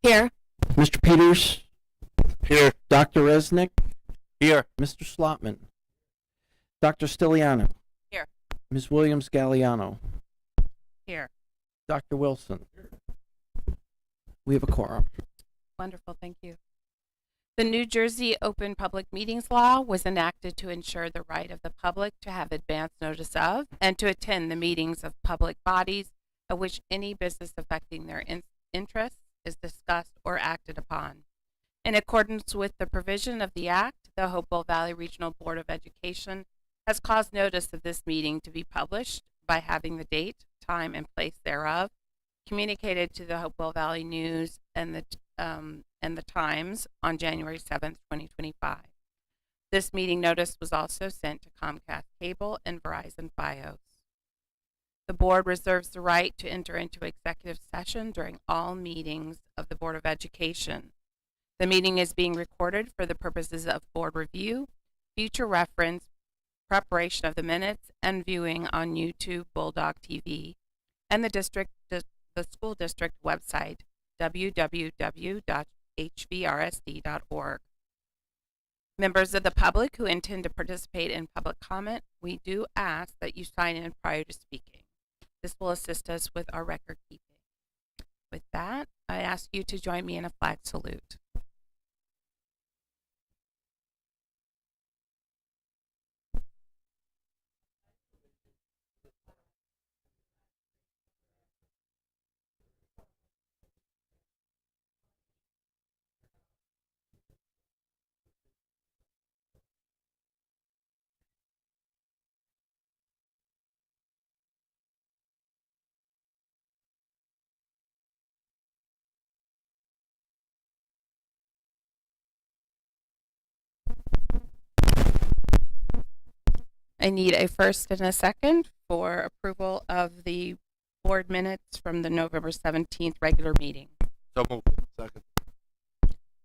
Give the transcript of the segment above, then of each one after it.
Here. Mr. Peters? Here. Dr. Resnick? Here. Mr. Slotman? Dr. Stiliano? Here. Ms. Williams-Galliano? Here. Dr. Wilson? We have a quorum. Wonderful, thank you. The New Jersey Open Public Meetings Law was enacted to ensure the right of the public to have advance notice of and to attend the meetings of public bodies at which any business affecting their interests is discussed or acted upon. In accordance with the provision of the Act, the Hopewell Valley Regional Board of Education has caused notice of this meeting to be published by having the date, time, and place thereof communicated to the Hopewell Valley News and the Times on January 7th, 2025. This meeting notice was also sent to Comcast Cable and Verizon Fios. The board reserves the right to enter into executive session during all meetings of the Board of Education. The meeting is being recorded for the purposes of board review, future reference, preparation of the minutes, and viewing on YouTube, Bulldog TV, and the school district website, www.hvrsd.org. Members of the public who intend to participate in public comment, we do ask that you sign in prior to speaking. This will assist us with our record keeping. With that, I ask you to join me in a flag salute. I need a first and a second for approval of the board minutes from the November 17th regular meeting. So moved. Second.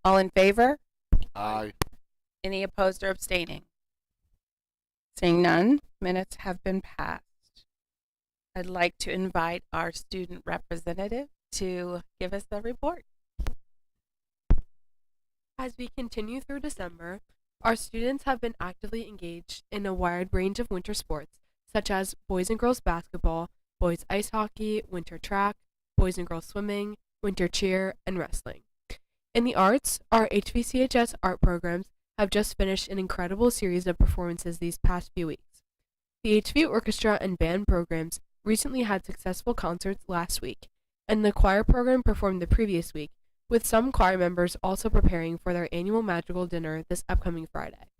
All in favor? Aye. Any opposed or abstaining? Seeing none, minutes have been passed. I'd like to invite our student representative to give us the report. As we continue through December, our students have been actively engaged in a wide range of winter sports, such as boys and girls basketball, boys ice hockey, winter track, boys and girls swimming, winter cheer, and wrestling. In the arts, our HVCHS art programs have just finished an incredible series of performances these past few weeks. The HV orchestra and band programs recently had successful concerts last week, and the choir program performed the previous week, with some choir members also preparing for their annual magical dinner this upcoming Friday.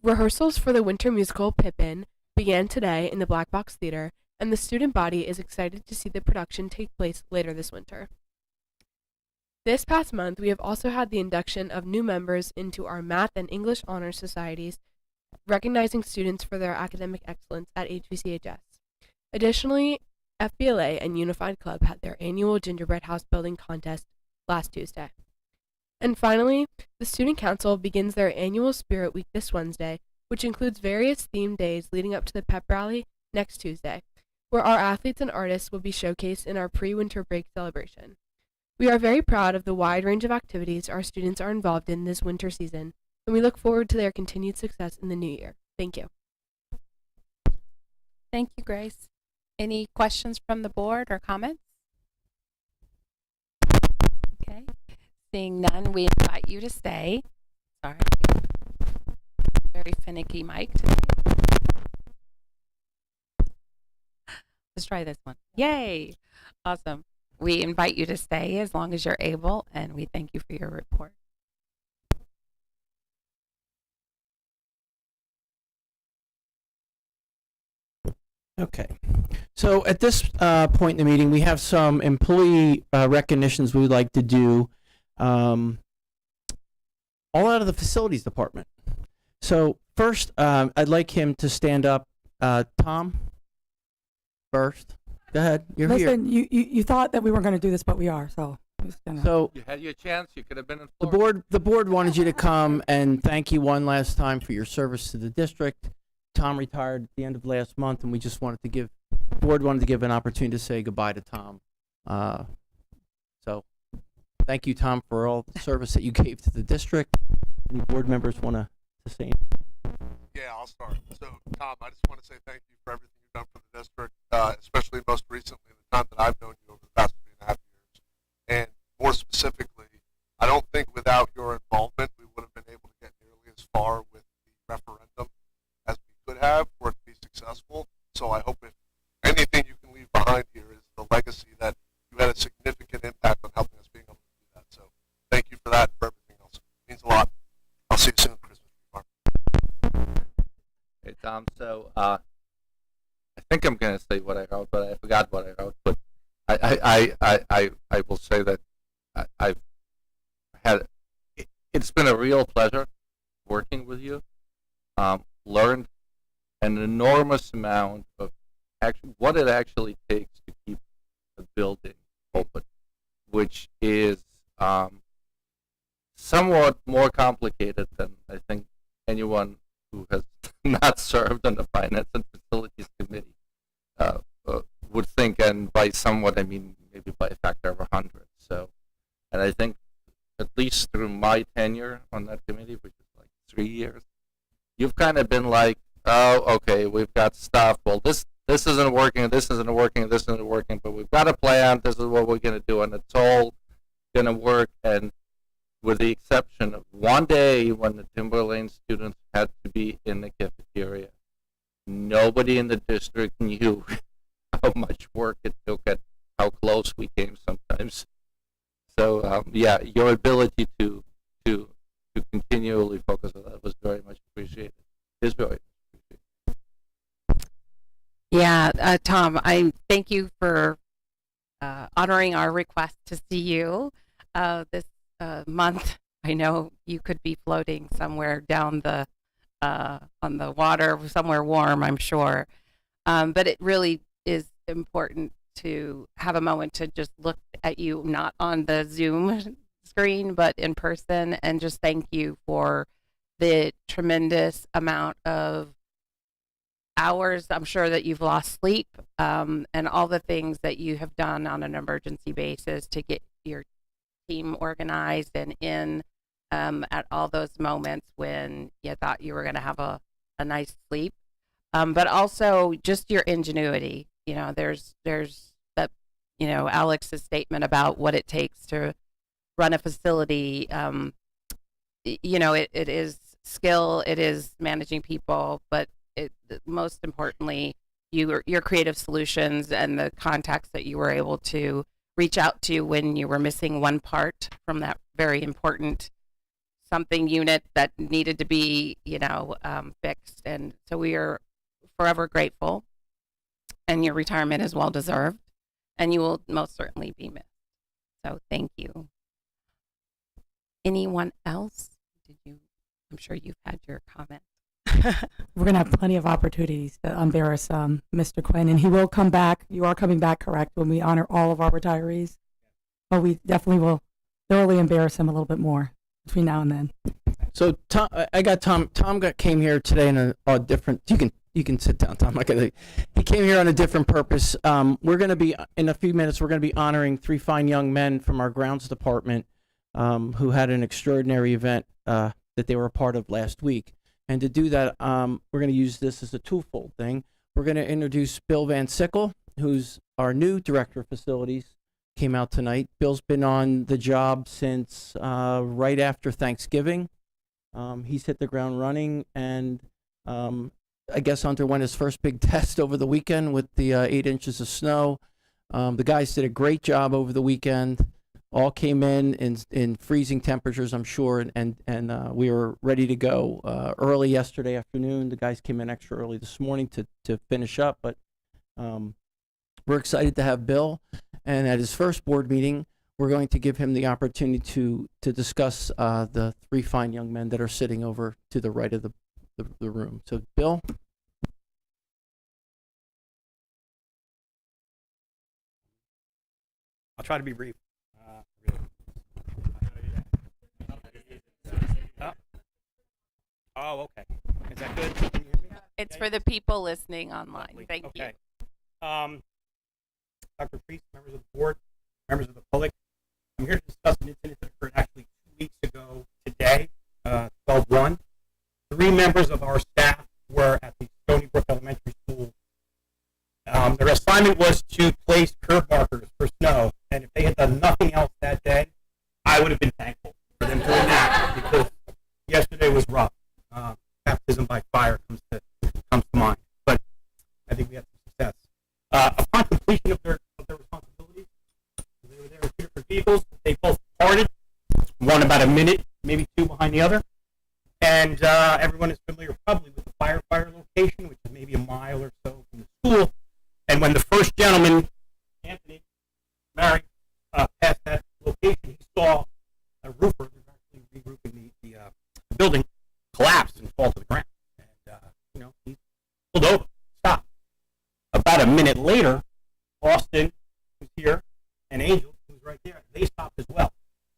Rehearsals for the winter musical Pippin began today in the Black Box Theater, and the student body is excited to see the production take place later this winter. This past month, we have also had the induction of new members into our Math and English Honor Societies, recognizing students for their academic excellence at HVCHS. Additionally, FBLA and Unified Club had their annual gingerbread house building contest last Tuesday. And finally, the Student Council begins their annual Spirit Week this Wednesday, which includes various themed days leading up to the pep rally next Tuesday, where our athletes and artists will be showcased in our pre-winter break celebration. We are very proud of the wide range of activities our students are involved in this winter season, and we look forward to their continued success in the new year. Thank you. Thank you, Grace. Any questions from the board or comments? Okay. Seeing none, we invite you to stay. Sorry. Very finicky mic today. Let's try this one. Yay! Awesome. We invite you to stay as long as you're able, and we thank you for your report. Okay. So at this point in the meeting, we have some employee recognitions we would like to do, all out of the facilities department. So first, I'd like him to stand up. Tom, first. Go ahead. You're here. Listen, you thought that we weren't going to do this, but we are. So, So You had your chance. You could have been in the Florida. board wanted you to come and thank you one last time for your service to the district. Tom retired at the end of last month, and we just wanted to give the board wanted to give an opportunity to say goodbye to Tom. So thank you, Tom, for all the service that you gave to the district. Any board members want to say? Yeah, I'll start. So, Tom, I just want to say thank you for everything you've done for the district, especially most recently the time that I've known you over the past 3.5 years. And more specifically, I don't think without your involvement we would have been able to get nearly as far with the referendum as we could have for it to be successful. So I hope if anything you can leave behind here is the legacy that you had a significant impact on helping us being able to do that. So thank you for that and for everything else. It means a lot. I'll see you soon, Christmas tree farm. Hey Tom, so I think I'm gonna say what I wrote, but I forgot what I wrote. But I will say that I've had it's been a real pleasure working with you. Learned an enormous amount of what it actually takes to keep a building open, which is somewhat more complicated than I think anyone who has not served on the Finance and Facilities Committee would think, and by somewhat I mean maybe by a factor of 100. So, and I think at least through my tenure on that committee, which is like 3 years, you've kind of been like, oh, okay, we've got stuff. Well, this isn't working, this isn't working, this isn't working, but we've got a plan. This is what we're gonna do, and it's all gonna work. And with the exception of one day when the Timberlane students had to be in the cafeteria, nobody in the district knew how much work it took and how close we came sometimes. So yeah, your ability to continually focus on that was very much appreciated. Is very much appreciated. Yeah, Tom, I thank you for honoring our request to see you this month. I know you could be floating somewhere down the on the water, somewhere warm, I'm sure. But it really is important to have a moment to just look at you, not on the Zoom screen, but in person, and just thank you for the tremendous amount of hours I'm sure that you've lost sleep, and all the things that you have done on an emergency basis to get your team organized and in at all those moments when you thought you were going to have a nice sleep, but also just your ingenuity. You know, there's that, you know, Alex's statement about what it takes to run a facility. You know, it is skill, it is managing people, but most importantly, your creative solutions and the contacts that you were able to reach out to when you were missing one part from that very important something unit that needed to be, you know, fixed. And so we are forever grateful, and your retirement is well deserved, and you will most certainly be missed. So thank you. Anyone else? I'm sure you've had your comment. We're going to have plenty of opportunities to embarrass Mr. Quinn, and he will come back. You are coming back, correct, when we honor all of our retirees? But we definitely will thoroughly embarrass him a little bit more between now and then. So Tom, I got Tom. Tom came here today in a different. You can sit down, Tom. He came here on a different purpose. We're going to be in a few minutes. We're going to be honoring 3 fine young men from our grounds department who had an extraordinary event that they were a part of last week. And to do that, we're going to use this as a twofold thing. We're going to introduce Bill Van Sickle, who's our new director of facilities. Came out tonight. Bill's been on the job since right after Thanksgiving. He's hit the ground running, and I guess underwent his first big test over the weekend with the 8 inches of snow. The guys did a great job over the weekend. All came in freezing temperatures, I'm sure, and we were ready to go early yesterday afternoon. The guys came in extra early this morning to finish up, but we're excited to have Bill. And at his first board meeting, we're going to give him the opportunity to discuss the 3 fine young men that are sitting over to the right of the room. So, Bill. I'll try to be brief. Oh, okay. Is that good? Can you hear me? It's for the people listening online. Lovely. Thank you. Okay. Dr. Priest, members of the board, members of the public, I'm here to discuss an members of our staff were at the Stony Brook Elementary School. Their assignment was to place curb markers for snow, and if they had done nothing else that day, I would have been thankful for them doing that because yesterday was rough. Baptism by fire comes to mind, but I think we had some success. Upon completion of their responsibilities, they were there with 2 different vehicles. They both parted, one about a minute, maybe 2 behind the other. And everyone is familiar probably with the firefighter location, which is maybe a mile or so from the school. And when the first gentleman, Anthony, Mary, passed that location, he saw a roofer, who was actually re-roofing the building, collapse and fall to the ground. And, he pulled over, stopped. About a minute later, Austin, who's here, and Angel, who's right there, they stopped as well.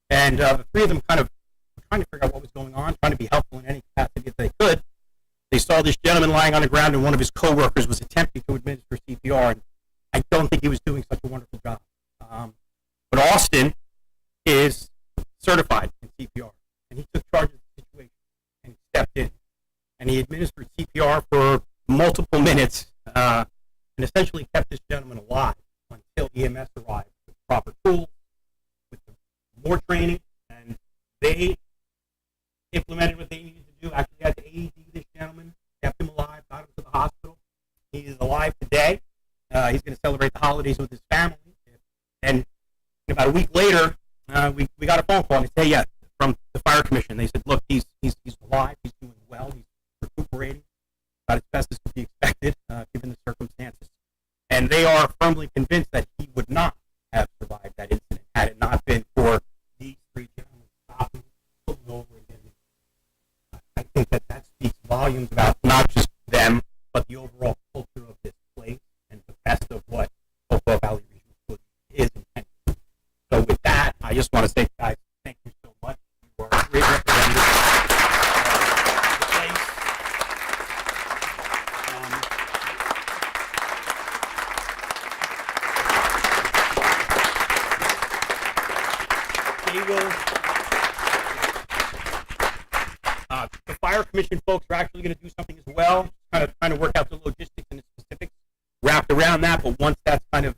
And the 3 of them kind of were trying to figure out what was going on, trying to be helpful in any capacity that they could. They saw this gentleman lying on the ground, and one of his coworkers was attempting to administer CPR, and I don't think he was doing such a wonderful job. But Austin is certified in CPR, and he took charge of the situation, and he stepped in, and he administered CPR for multiple minutes, and essentially kept this gentleman alive until EMS arrived with proper tools, with more training, and they implemented what they needed to do. Actually had to AED this gentleman, kept him alive, got him to the hospital. He is alive today. He's going to celebrate the holidays with his family. And about a week later, we got a phone call, and they said, yeah, from the fire commission. They said, look, he's alive, he's doing well, he's recuperating about as best as could be expected, given the circumstances. And they are firmly convinced that he would not have survived that incident had it not been for these 3 gentlemen stopping, pulling over, and getting. I think that speaks volumes about not just them, but the overall culture of this place and the best of what Hopewell Valley Regional School is intended. So with that, I just want to say, guys, thank you so much. You are a great representative of the place. They will. The fire commission folks are actually going to do something as well, kind of trying to work out the logistics and the specifics wrapped around that. But once that's kind of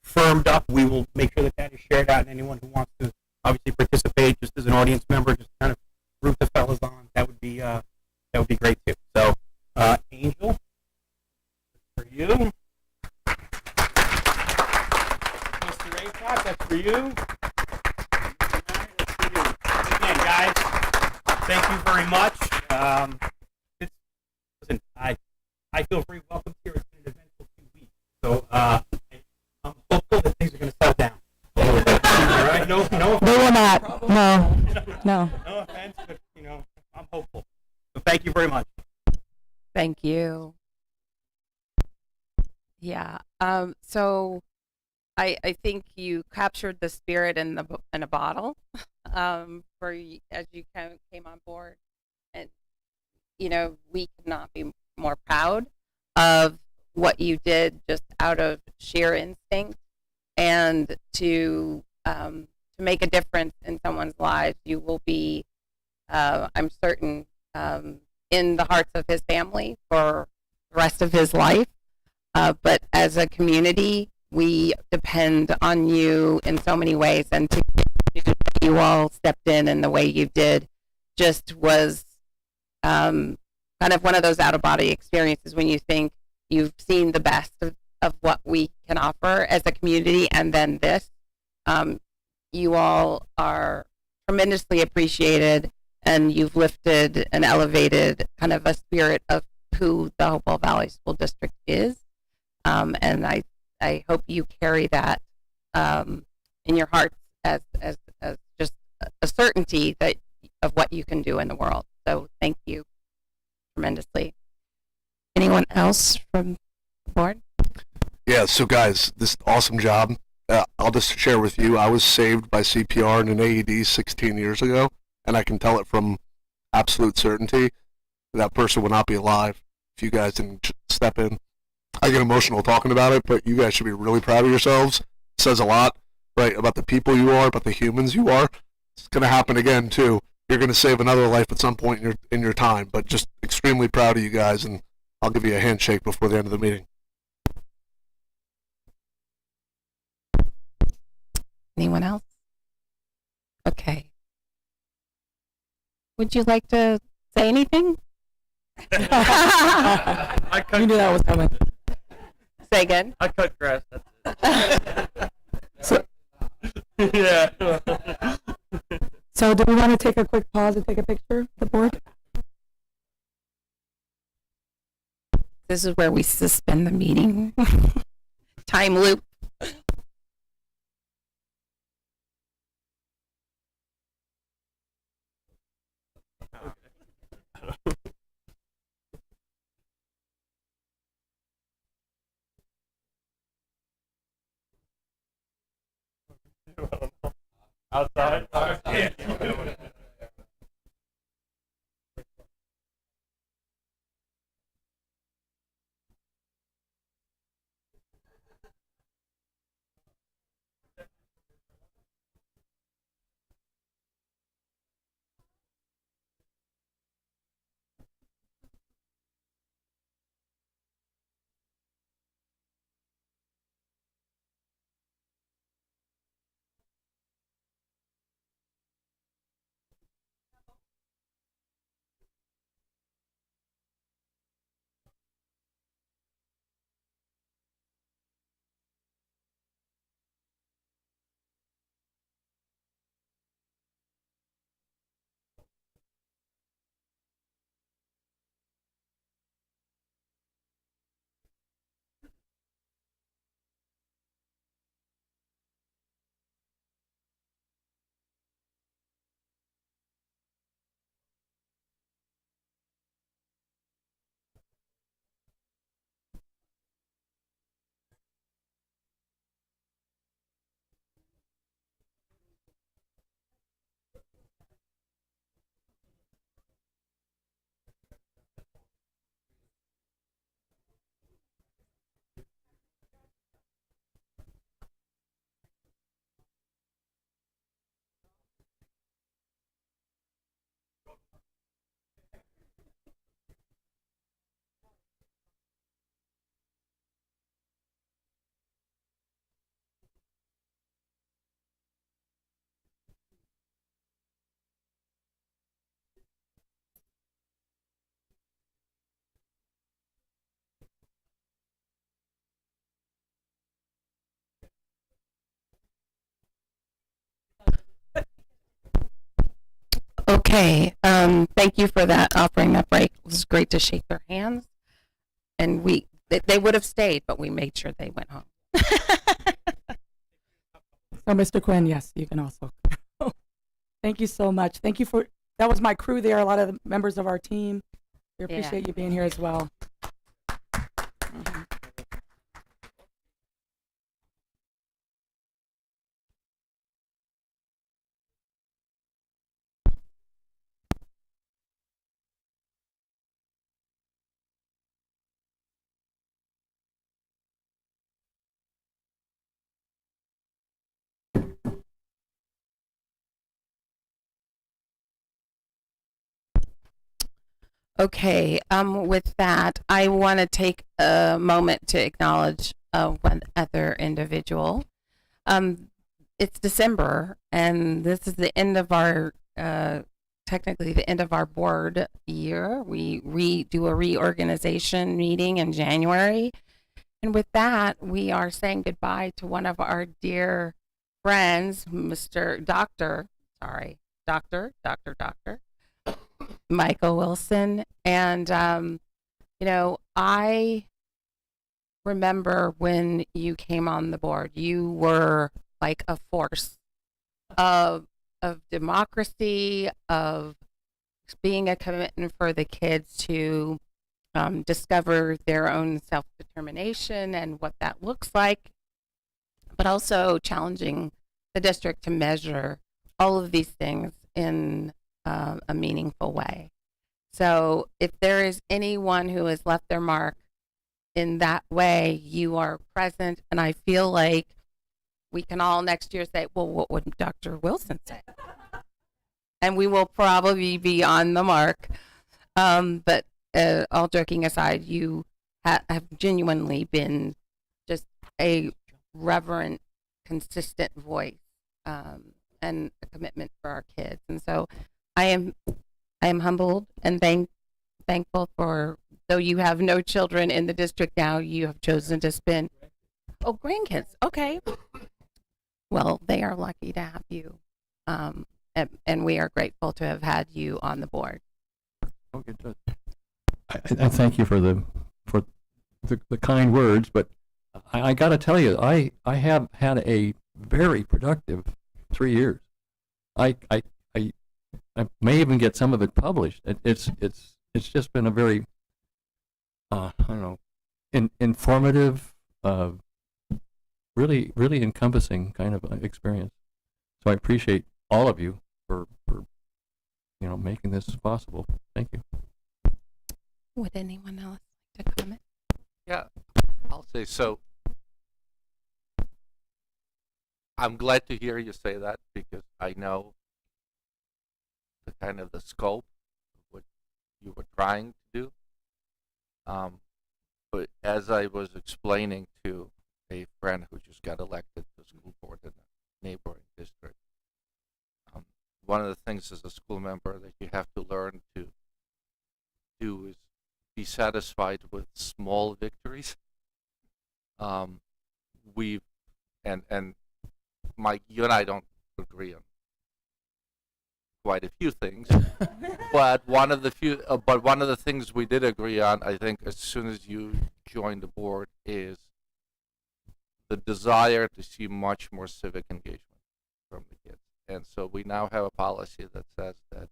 firmed up, we will make sure that is shared out, and anyone who wants to obviously participate just as an audience member, just kind of root the fellas on. That would be great too. So, Angel, for you. Mr. A-Top, that's for you. That's for you. Again, guys, thank you very much. Listen, I feel very welcome here. It's been an eventful 2 weeks. So, I'm hopeful that things are going to settle down. All right? No, They will not. No. No. no offense, but I'm hopeful. So thank you very much. Thank you. Yeah. So I think you captured the spirit in a bottle as you came on board, and we could not be more proud of what you did just out of sheer instinct, and to make a difference in someone's lives. You will be, I'm certain, in the hearts of his family for the rest of his life. But as a community, we depend on you in so many ways, and to you all stepped in the way you did just was kind of one of those out-of-body experiences when you think you've seen the best of what we can offer as a community, and then this. You all are tremendously appreciated, and you've lifted and elevated kind of a spirit of who the Hopewell Valley School District is. And I hope you carry that in your hearts as just a certainty of what you can do in the world. So thank you tremendously. Anyone else from the board? Yeah, so guys, this awesome job. I'll just share with you, I was saved by CPR in an AED 16 years ago, and I can tell it from absolute certainty that person would not be alive if you guys didn't step in. I get emotional talking about it, but you guys should be really proud of yourselves. It says a lot, right, about the people you are, about the humans you are. It's going to happen again, too. you're going to save another life at some point in your time. But just extremely proud of you guys, and I'll give you a handshake before the end of the meeting. Anyone else? Okay. Would you like to say anything? You knew that was coming. Say again. I cut grass. That's it. Yeah. So do we want to take a quick pause and take a picture, the board? This is where we suspend the meeting. Time loop. Outside? Yeah. Okay. Thank you for that, offering that break. It was great to shake their hands. And they would have stayed, but we made sure they went home. So Mr. Quinn, yes, you can also. Thank you so much. Thank you that was my crew there, a lot of the members of our team. We appreciate you being here as well. Mhm. Okay, with that, I want to take a moment to acknowledge one other individual. It's December, and this is the end of our, technically the end of our board year. We do a reorganization meeting in January. And with that, we are saying goodbye to one of our dear friends, Mr. Doctor Michael Wilson. And, I remember when you came on the board, you were like a force of democracy, of being a commitment for the kids to discover their own self-determination and what that looks like, but also challenging the district to measure all of these things in a meaningful way. So if there is anyone who has left their mark in that way, you are present. And I feel like we can all next year say, well, what would Dr. Wilson say? and we will probably be on the mark. But all joking aside, you have genuinely been just a reverent, consistent voice, and a commitment for our kids. And so I am humbled and thankful for, though you have no children in the district now, you have chosen to spend, grandkids. Okay. Well, they are lucky to have you. And we are grateful to have had you on the board. Okay, I thank you for the kind words, but I got to tell you, I have had a very productive 3 years. I may even get some of it published. It's just been a very I don't know, informative, really encompassing kind of experience. So I appreciate all of you for making this possible. Thank you. Would anyone else like to comment? Yeah, I'll say so. I'm glad to hear you say that because I know the kind of the scope of what you were trying to do. But as I was explaining to a friend who just got elected to school board in a neighboring district, one of the things as a school member that you have to learn to do is be satisfied with small victories. We've and Mike, you and I don't agree on quite a few things, but one of the things we did agree on, I think, as soon as you joined the board, is the desire to see much more civic engagement from the kids. And so we now have a policy that says that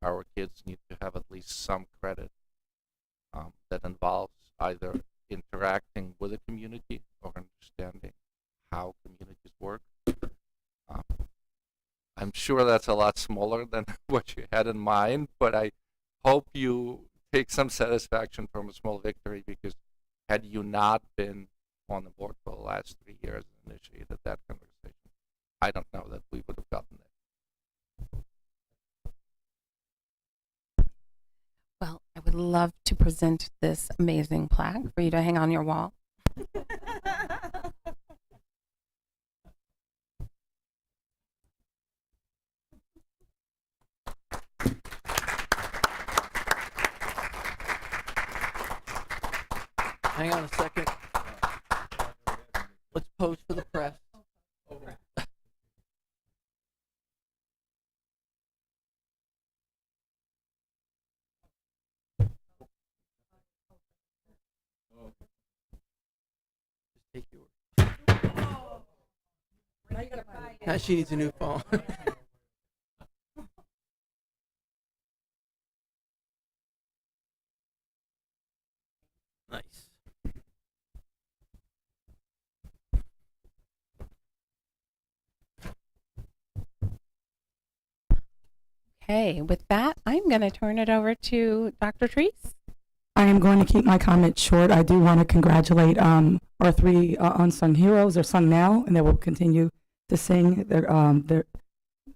our kids need to have at least some credit that involves either interacting with the community or understanding how communities work. I'm sure that's a lot smaller than what you had in mind, but I hope you take some satisfaction from a small victory, because had you not been on the board for the last 3 years and initiated that conversation, I don't know that we would have gotten there. Well, I would love to present this amazing plaque for you to hang on your wall. Hang on a second. Let's pose for the press. Just take yours. Now she needs a new phone. Nice. Okay, with that, I'm going to turn it over to Dr. Treese. I am going to keep my comments short. I do want to congratulate our three unsung heroes. They're sung now, and they will continue to sing their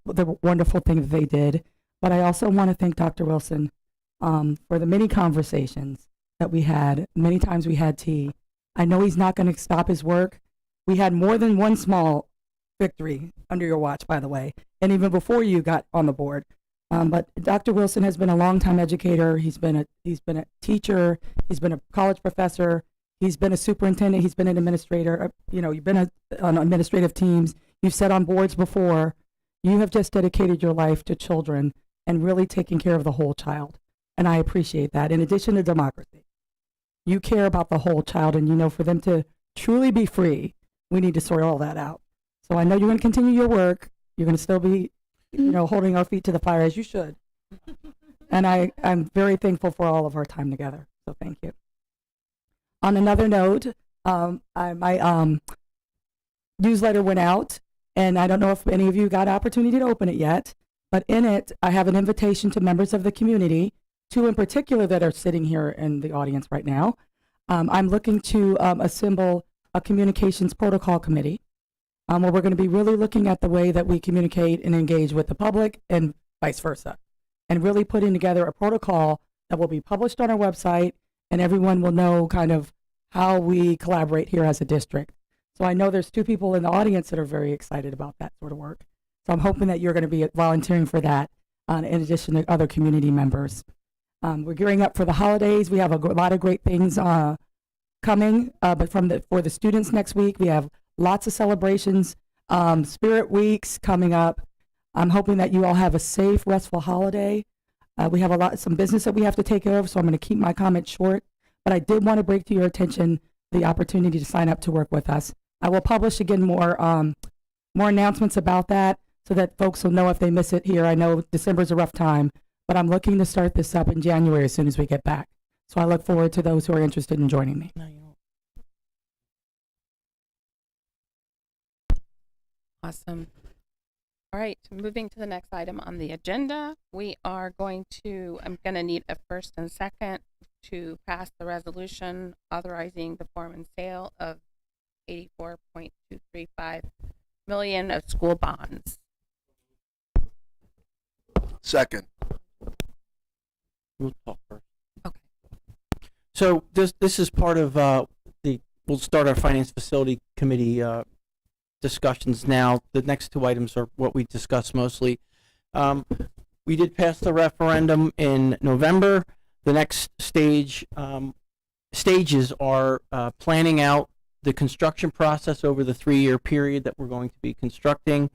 wonderful thing that they did. But I also want to thank Dr. Wilson for the many conversations that we had. Many times we had tea. I know he's not going to stop his work. We had more than one small victory under your watch, by the way, and even before you got on the board. But Dr. Wilson has been a longtime educator. He's been a teacher. He's been a college professor. He's been a superintendent. He's been an administrator. You've been on administrative teams. You've sat on boards before. You have just dedicated your life to children and really taking care of the whole child. And I appreciate that. In addition to democracy, you care about the whole child, and for them to truly be free, we need to sort all that out. So I know you're going to continue your work. You're going to still be holding our feet to the fire, as you should. And I'm very thankful for all of our time together. So thank you. On another note, my newsletter went out, and I don't know if any of you got an opportunity to open it yet, but in it, I have an invitation to members of the community, two in particular that are sitting here in the audience right now. I'm looking to assemble a communications protocol committee. where we're going to be really looking at the way that we communicate and engage with the public and vice versa, and really putting together a protocol that will be published on our website, and everyone will know kind of how we collaborate here as a district. So I know there's 2 people in the audience that are very excited about that sort of work. So I'm hoping that you're going to be volunteering for that, in addition to other community members. We're gearing up for the holidays. We have a lot of great things coming, but for the students next week, we have lots of celebrations, spirit weeks coming up. I'm hoping that you all have a safe, restful holiday. We have some business that we have to take care of, so I'm going to keep my comments short. But I did want to bring to your attention the opportunity to sign up to work with us. I will publish again more announcements about that so that folks will know if they miss it here. I know December's a rough time, but I'm looking to start this up in January as soon as we get back. So I look forward to those who are interested in joining me. Awesome. All right, moving to the next item on the agenda, I'm going to need a first and second to pass the resolution authorizing the form and sale of $84.235 million of school bonds. Second. We'll talk first. Okay. So this is part of we'll start our Finance Facility Committee discussions now. The next 2 items are what we discussed mostly. We did pass the referendum in November. The next stages are planning out the construction process over the 3-year period that we're going to be constructing,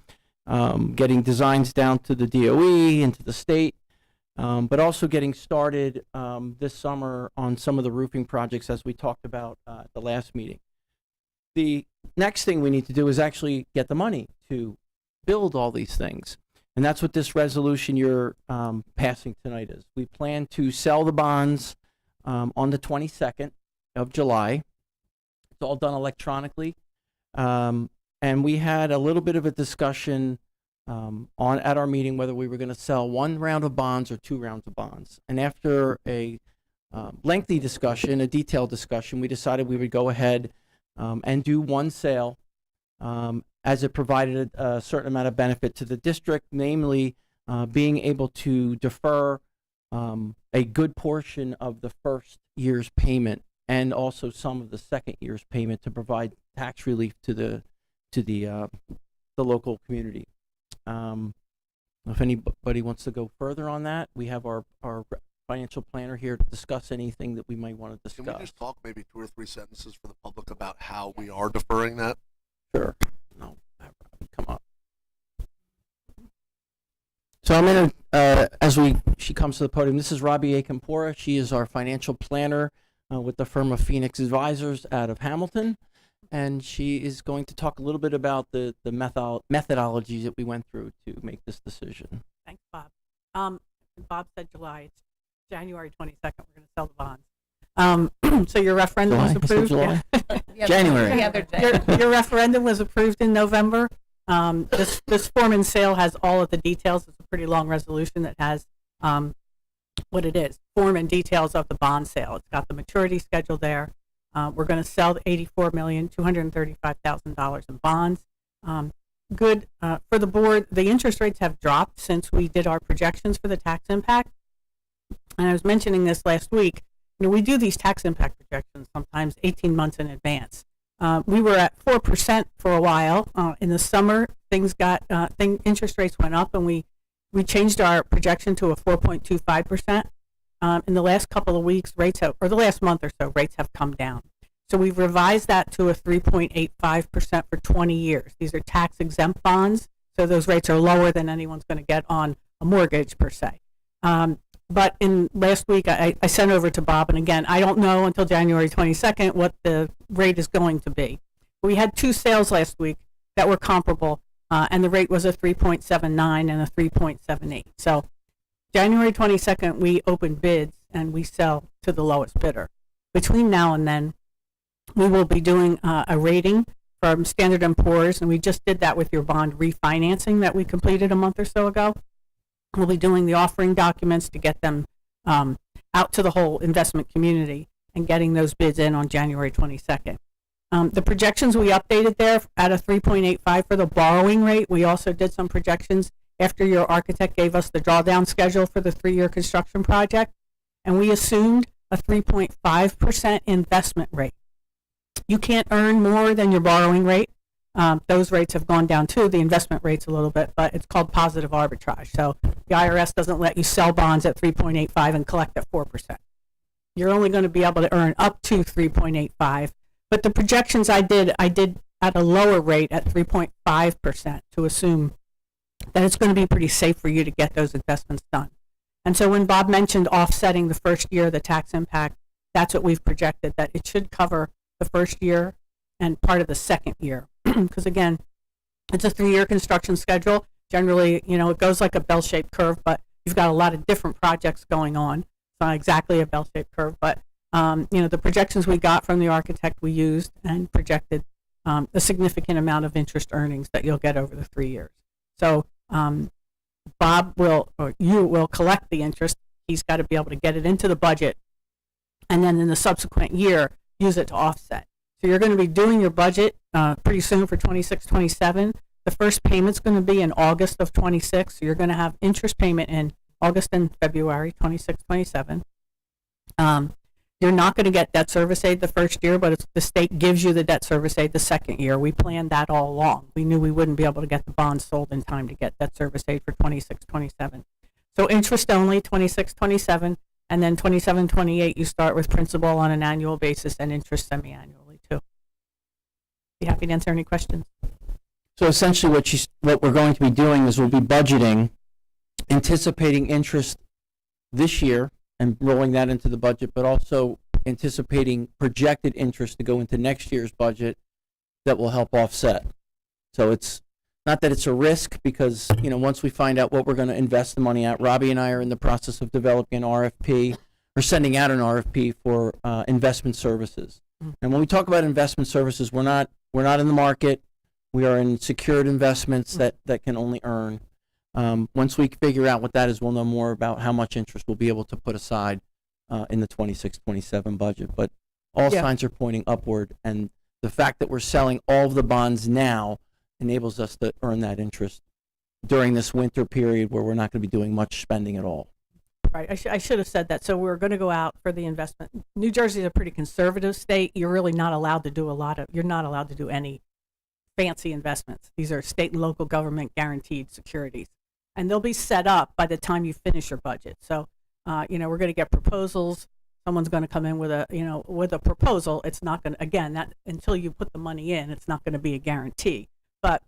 getting designs down to the DOE and to the state, but also getting started this summer on some of the roofing projects as we talked about at the last meeting. The next thing we need to do is actually get the money to build all these things. And that's what this resolution you're passing tonight is. We plan to sell the bonds on the 22nd of July. It's all done electronically. And we had a little bit of a discussion at our meeting whether we were going to sell 1 round of bonds or 2 rounds of bonds. And after a lengthy discussion, a detailed discussion, we decided we would go ahead and do 1 sale as it provided a certain amount of benefit to the district, namely being able to defer a good portion of the first year's payment and also some of the second year's payment to provide tax relief to the local community. If anybody wants to go further on that, we have our financial planner here to discuss anything that we might want to discuss. Can we just talk maybe 2 or 3 sentences for the public about how we are deferring that? Sure. No, come on. So I'm going to, she comes to the podium, this is Robbie Akampora. She is our financial planner with the firm of Phoenix Advisors out of Hamilton. And she is going to talk a little bit about the methodologies that we went through to make this decision. Thanks, Bob. Bob said July. It's January 22nd. We're going to sell the bonds. So your referendum was approved. July? Yeah, January. the other day. Your referendum was approved in November. This form and sale has all of the details. It's a pretty long resolution that has what it is, form and details of the bond sale. It's got the maturity schedule there. We're going to sell the $84,235,000 in bonds. Good for the board. The interest rates have dropped since we did our projections for the tax impact. And I was mentioning this last week. You know, we do these tax impact projections sometimes 18 months in advance. We were at 4% for a while. In the summer, interest rates went up, and we changed our projection to a 4.25%. In the last couple of weeks, or the last month or so, rates have come down. So we've revised that to a 3.85% for 20 years. These are tax exempt bonds, so those rates are lower than anyone's going to get on a mortgage per se. But in last week, I sent over to Bob, and again, I don't know until January 22nd what the rate is going to be. We had 2 sales last week that were comparable, and the rate was a 3.79 and a 3.78. So January 22nd, we open bids and we sell to the lowest bidder. Between now and then, we will be doing a rating from Standard & Poor's, and we just did that with your bond refinancing that we completed a month or so ago. We'll be doing the offering documents to get them out to the whole investment community and getting those bids in on January 22nd. The projections we updated there at a 3.85 for the borrowing rate. We also did some projections after your architect gave us the drawdown schedule for the 3-year construction project, and we assumed a 3.5% investment rate. You can't earn more than your borrowing rate. Those rates have gone down too, the investment rates a little bit, but it's called positive arbitrage. So the IRS doesn't let you sell bonds at 3.85 and collect at 4%. You're only going to be able to earn up to 3.85. But the projections I did at a lower rate at 3.5% to assume that it's going to be pretty safe for you to get those investments done. And so when Bob mentioned offsetting the first year, the tax impact, that's what we've projected, that it should cover the first year and part of the second year. Because again, it's a 3-year construction schedule. Generally, it goes like a bell-shaped curve, but you've got a lot of different projects going on. It's not exactly a bell-shaped curve, but the projections we got from the architect we used and projected a significant amount of interest earnings that you'll get over the 3 years. So Bob you will collect the interest. He's got to be able to get it into the budget, and then in the subsequent year, use it to offset. So you're going to be doing your budget pretty soon for 26, 27. The first payment's going to be in August of 26. So you're going to have interest payment in August and February, 26, 27. You're not going to get debt service aid the first year, but the state gives you the debt service aid the second year. We planned that all along. We knew we wouldn't be able to get the bonds sold in time to get debt service aid for 26, 27. So interest only, 26, 27, and then 27, 28, you start with principal on an annual basis and interest semi-annually too. Be happy to answer any questions. So essentially what we're going to be doing is we'll be budgeting, anticipating interest this year and rolling that into the budget, but also anticipating projected interest to go into next year's budget that will help offset. So it's not that it's a risk, because once we find out what we're going to invest the money at, Robbie and I are in the process of developing an RFP or sending out an RFP for investment services. And when we talk about investment services, we're not in the market. We are in secured investments that can only earn. Once we figure out what that is, we'll know more about how much interest we'll be able to put aside in the 26-27 budget. But all signs are pointing upward, and the fact that we're selling all of the bonds now enables us to earn that interest during this winter period where we're not going to be doing much spending at all. Right. I should have said that. So we're going to go out for the investment. New Jersey is a pretty conservative state. You're really not allowed to do you're not allowed to do any fancy investments. These are state and local government guaranteed securities, and they'll be set up by the time you finish your budget. So, we're going to get proposals. Someone's going to come in with a proposal. It's not going to, again, that until you put the money in, it's not going to be a guarantee. But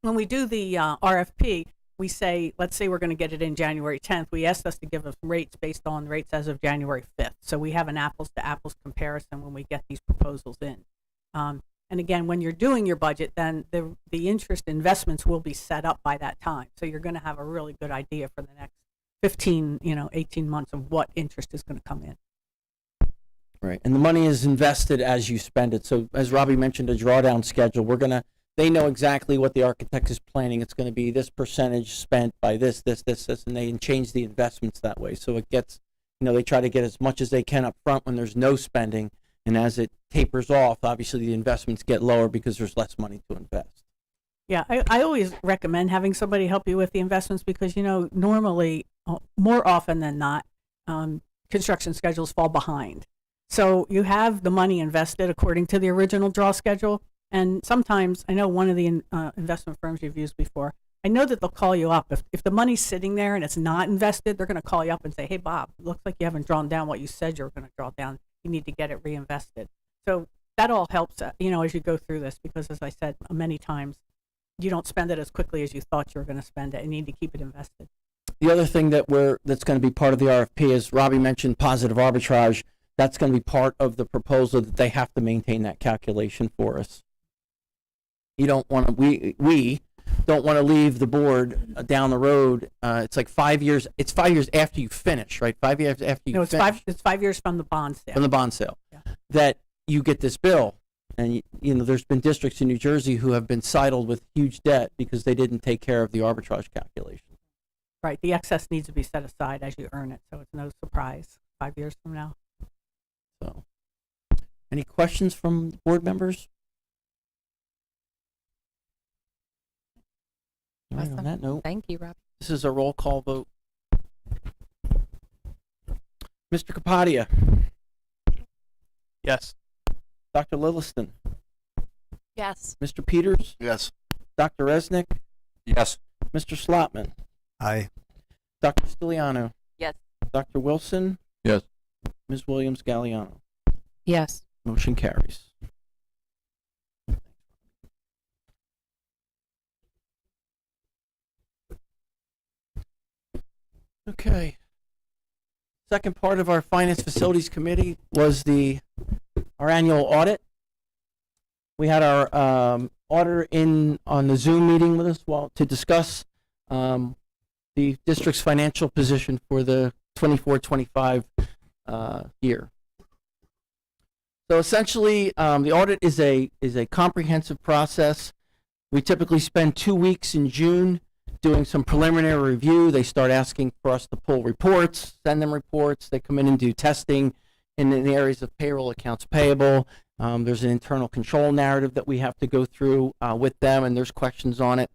when we do the RFP, we say, let's say we're going to get it in January 10th. We asked us to give us rates based on rates as of January 5th. So we have an apples to apples comparison when we get these proposals in. And again, when you're doing your budget, then the interest investments will be set up by that time. So you're going to have a really good idea for the next 15, 18 months of what interest is going to come in. Right. And the money is invested as you spend it. So as Robbie mentioned, a drawdown schedule, they know exactly what the architect is planning. It's going to be this percentage spent by this, and they change the investments that way. So it gets, they try to get as much as they can up front when there's no spending. And as it tapers off, obviously the investments get lower because there's less money to invest. Yeah, I always recommend having somebody help you with the investments because, normally, more often than not, construction schedules fall behind. So you have the money invested according to the original draw schedule. And sometimes, I know one of the investment firms you've used before, I know that they'll call you up. If the money's sitting there and it's not invested, they're going to call you up and say, hey, Bob, it looks like you haven't drawn down what you said you were going to draw down. You need to get it reinvested. So that all helps, as you go through this, because as I said many times, you don't spend it as quickly as you thought you were going to spend it. You need to keep it invested. The other thing that's going to be part of the RFP is Robbie mentioned positive arbitrage. That's going to be part of the proposal that they have to maintain that calculation for us. You don't want to, we don't want to leave the board down the road. It's like 5 years. It's 5 years after you finish, right? 5 years after you finish. It's 5 years from the bond sale. From the bond sale. Yeah. That you get this bill. And, there's been districts in New Jersey who have been saddled with huge debt because they didn't take care of the arbitrage calculation. Right. The excess needs to be set aside as you earn it. So it's no surprise 5 years from now. So, Any questions from board members? All right, on Awesome. that note, Thank you, Rob. this is a roll call vote. Mr. Kapadia. Yes. Dr. Lilliston. Yes. Mr. Peters. Yes. Dr. Resnick. Yes. Mr. Slotman. Aye. Dr. Stiliano. Yes. Dr. Wilson. Yes. Ms. Williams Galliano. Yes. Motion carries. Okay. Second part of our Finance Facilities Committee was our annual audit. We had our auditor in on the Zoom meeting with us to discuss the district's financial position for the 24-25 year. So essentially, the audit is a comprehensive process. We typically spend 2 weeks in June doing some preliminary review. They start asking for us to pull reports, send them reports. They come in and do testing in the areas of payroll, accounts payable. There's an internal control narrative that we have to go through with them, and there's questions on it.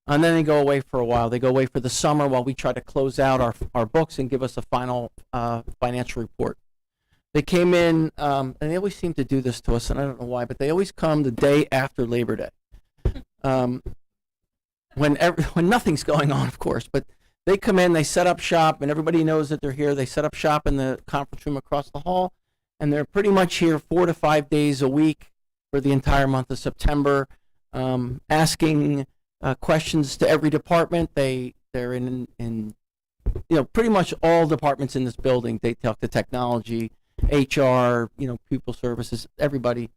And then they go away for a while. They go away for the summer while we try to close out our books and give us a final financial report. They came in, and they always seem to do this to us, and I don't know why, but they always come the day after Labor Day. When nothing's going on, of course, but they come in, they set up shop, and everybody knows that they're here. They set up shop in the conference room across the hall, and they're pretty much here 4 to 5 days a week for the entire month of September, asking questions to every department. They're in pretty much all departments in this building. They talk to technology, HR, people services, everybody.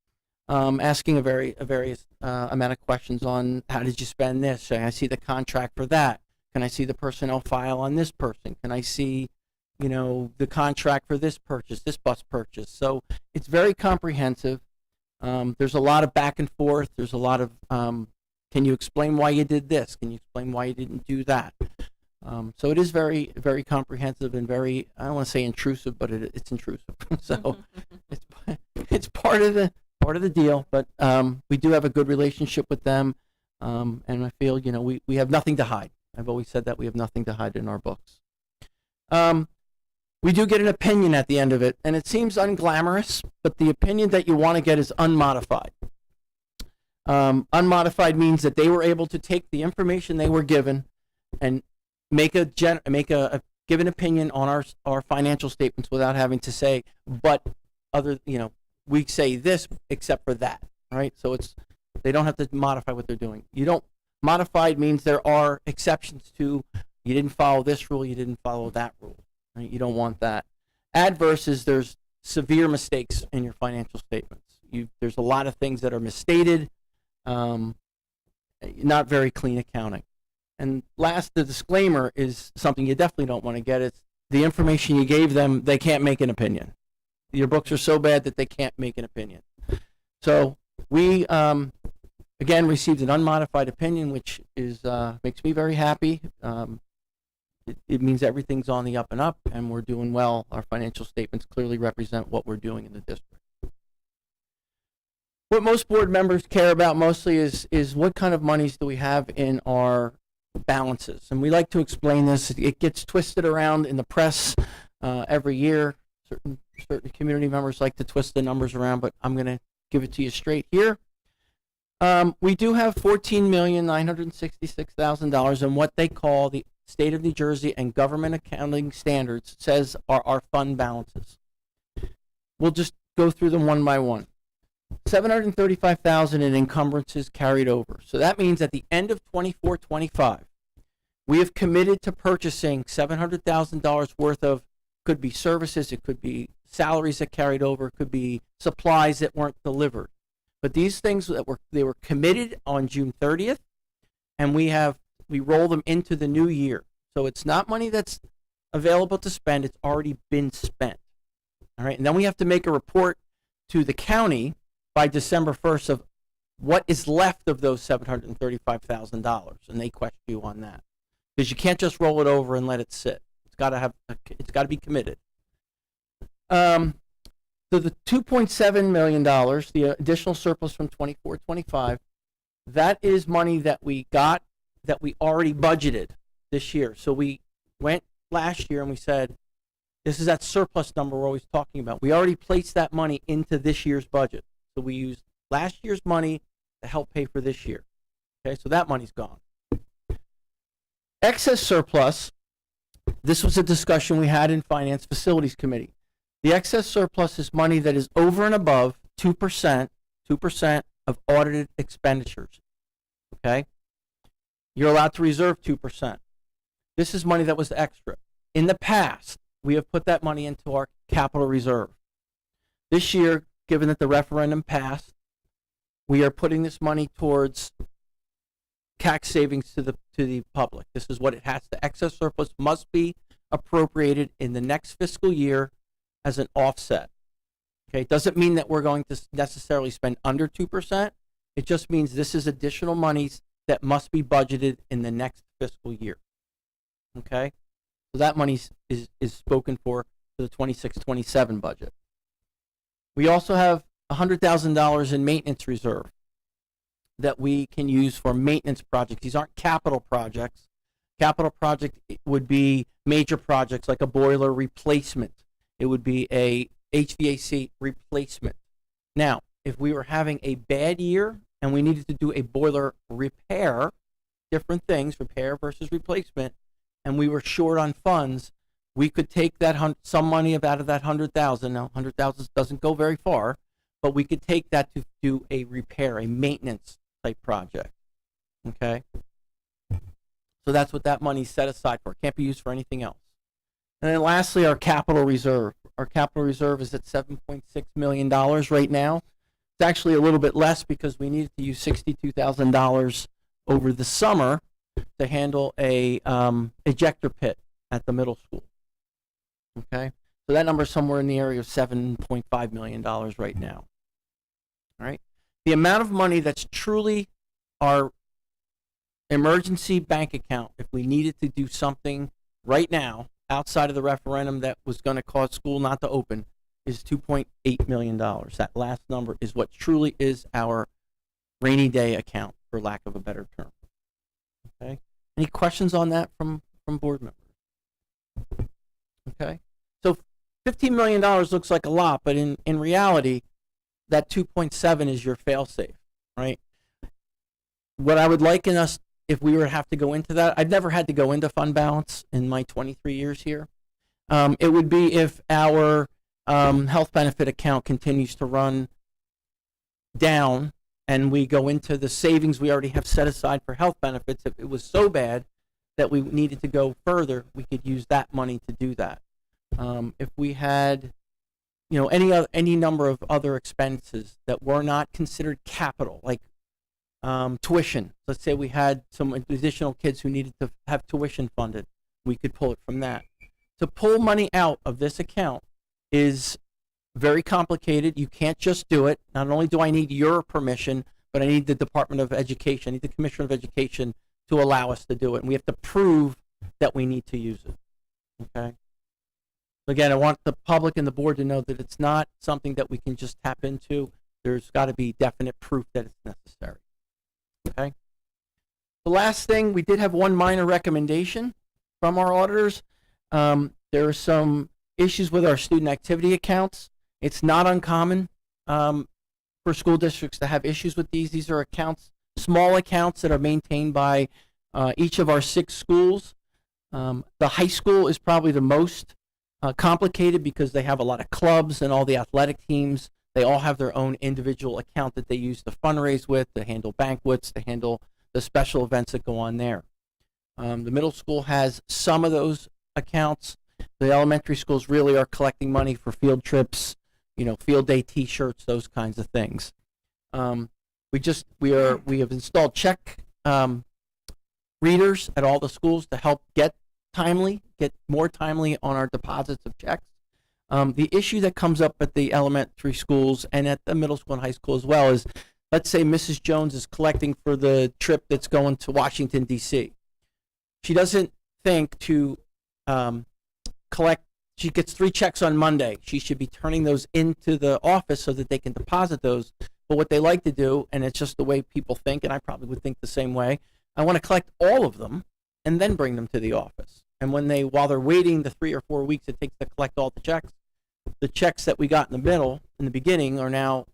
Asking a various amount of questions on how did you spend this? Can I see the contract for that? Can I see the personnel file on this person? Can I see, the contract for this purchase, this bus purchase? So it's very comprehensive. There's a lot of back and forth. There's a lot of, can you explain why you did this? Can you explain why you didn't do that? So it is very, very comprehensive and very, I don't want to say intrusive, but it's intrusive. So it's part of the deal, but we do have a good relationship with them, and I feel we have nothing to hide. I've always said that we have nothing to hide in our books. We do get an opinion at the end of it, and it seems unglamorous, but the opinion that you want to get is unmodified. Unmodified means that they were able to take the information they were given and give an opinion on our financial statements without having to say, but we say this except for that, right? So they don't have to modify what they're doing. Modified means there are exceptions to, you didn't follow this rule, you didn't follow that rule, right? You don't want that. Adverse is there's severe mistakes in your financial statements. There's a lot of things that are misstated, not very clean accounting. And last, the disclaimer is something you definitely don't want to get. It's the information you gave them, they can't make an opinion. Your books are so bad that they can't make an opinion. So we, again, received an unmodified opinion, which makes me very happy. It means everything's on the up and up, and we're doing well. Our financial statements clearly represent what we're doing in the district. What most board members care about mostly is what kind of monies do we have in our balances. And we like to explain this. It gets twisted around in the press every year. Certain community members like to twist the numbers around, but I'm going to give it to you straight here. We do have $14,966,000 in what they call the State of New Jersey and Government Accounting Standards says are our fund balances. We'll just go through them one by one. $735,000 in encumbrances carried over. So that means at the end of 24-25, we have committed to purchasing $700,000 worth of, could be services, it could be salaries that carried over, it could be supplies that weren't delivered. But these things they were committed on June 30th, and we roll them into the new year. So it's not money that's available to spend, it's already been spent. All right, and then we have to make a report to the county by December 1st of what is left of those $735,000, and they question you on that. Because you can't just roll it over and let it sit. It's got to be committed. The So the $2.7 million, the additional surplus from 24-25, that is money that we got that we already budgeted this year. So we went last year and we said, this is that surplus number we're always talking about. We already placed that money into this year's budget. So we used last year's money to help pay for this year. Okay, so that money's gone. Excess surplus, this was a discussion we had in Finance Facilities Committee. The excess surplus is money that is over and above 2% of audited expenditures. Okay? You're allowed to reserve 2%. This is money that was extra. In the past, we have put that money into our capital reserve. This year, given that the referendum passed, we are putting this money towards tax savings to the public. This is what it has to. Excess surplus must be appropriated in the next fiscal year as an offset. Okay, it doesn't mean that we're going to necessarily spend under 2%. It just means this is additional monies that must be budgeted in the next fiscal year. Okay, so that money is spoken for the 26-27 budget. We also have $100,000 in maintenance reserve that we can use for maintenance projects. These aren't capital projects. Capital project would be major projects like a boiler replacement. It would be a HVAC replacement. Now, if we were having a bad year and we needed to do a boiler repair, different things, repair versus replacement, and we were short on funds, we could take that some money out of that 100,000. Now, 100,000 doesn't go very far, but we could take that to do a repair, a maintenance type project. Okay? So that's what that money's set aside for. It can't be used for anything else. And then lastly, our capital reserve. Our capital reserve is at $7.6 million right now. It's actually a little bit less because we needed to use $62,000 over the summer to handle a ejector pit at the middle school. Okay? So that number is somewhere in the area of $7.5 million right now. All right? The amount of money that's truly our emergency bank account, if we needed to do something right now outside of the referendum that was going to cause school not to open, is $2.8 million. That last number is what truly is our rainy day account, for lack of a better term. Okay? Any questions on that from board members? Okay? So $15 million looks like a lot, but in reality, that 2.7 is your fail-safe, right? What I would like in us, if we were to have to go into that, I've never had to go into fund balance in my 23 years here. It would be if our health benefit account continues to run down and we go into the savings we already have set aside for health benefits. If it was so bad that we needed to go further, we could use that money to do that. If we had, any number of other expenses that were not considered capital, like tuition. Let's say we had some additional kids who needed to have tuition funded. We could pull it from that. To pull money out of this account is very complicated. You can't just do it. Not only do I need your permission, but I need the Department of Education, I need the Commissioner of Education to allow us to do it. And we have to prove that we need to use it. Okay? Again, I want the public and the board to know that it's not something that we can just tap into. There's got to be definite proof that it's necessary. Okay? The last thing, we did have one minor recommendation from our auditors. There are some issues with our student activity accounts. It's not uncommon for school districts to have issues with these. These are accounts, small accounts that are maintained by each of our 6 schools. The high school is probably the most complicated because they have a lot of clubs and all the athletic teams. They all have their own individual account that they use to fundraise with, to handle banquets, to handle the special events that go on there. The middle school has some of those accounts. The elementary schools really are collecting money for field trips, field day T-shirts, those kinds of things. We have installed check readers at all the schools to help get more timely on our deposits of checks. The issue that comes up at the elementary schools and at the middle school and high school as well is, let's say Mrs. Jones is collecting for the trip that's going to Washington, D.C. She doesn't think to collect she gets 3 checks on Monday. She should be turning those into the office so that they can deposit those. But what they like to do, and it's just the way people think, and I probably would think the same way, I want to collect all of them and then bring them to the office. And while they're waiting the 3 or 4 weeks it takes to collect all the checks that we got in the middle, in the beginning, are now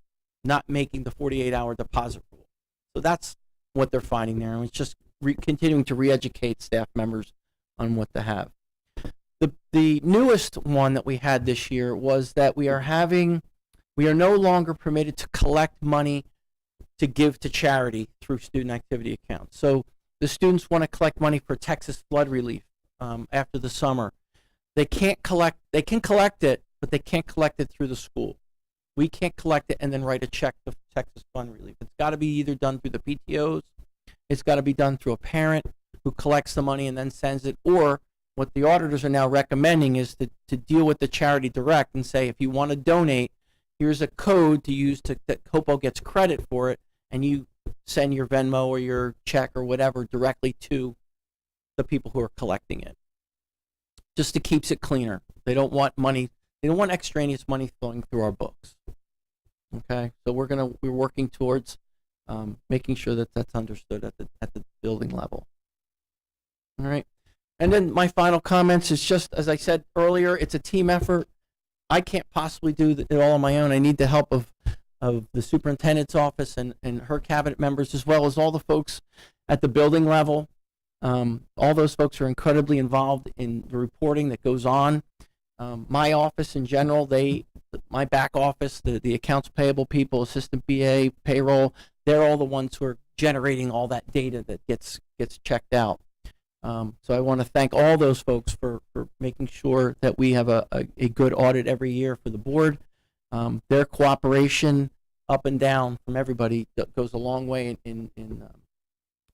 not making the 48-hour deposit rule. So that's what they're finding there. And it's just continuing to re-educate staff members on what to have. The newest one that we had this year was that we are no longer permitted to collect money to give to charity through student activity accounts. So the students want to collect money for Texas flood relief after the summer. They can collect it, but they can't collect it through the school. We can't collect it and then write a check to Texas flood relief. It's got to be either done through the PTOs, it's got to be done through a parent who collects the money and then sends it, or what the auditors are now recommending is to deal with the charity direct and say, if you want to donate, here's a code to use that Hopewell gets credit for it, and you send your Venmo or your check or whatever directly to the people who are collecting it. Just to keeps it cleaner. They don't want extraneous money flowing through our books. Okay, so we're working towards making sure that that's understood at the building level. All right, and then my final comments is just, as I said earlier, it's a team effort. I can't possibly do it all on my own. I need the help of the superintendent's office and her cabinet members, as well as all the folks at the building level. All those folks are incredibly involved in the reporting that goes on. My office in general, my back office, the accounts payable people, assistant BA, payroll, they're all the ones who are generating all that data that gets checked out. So I want to thank all those folks for making sure that we have a good audit every year for the board. Their cooperation up and down from everybody goes a long way in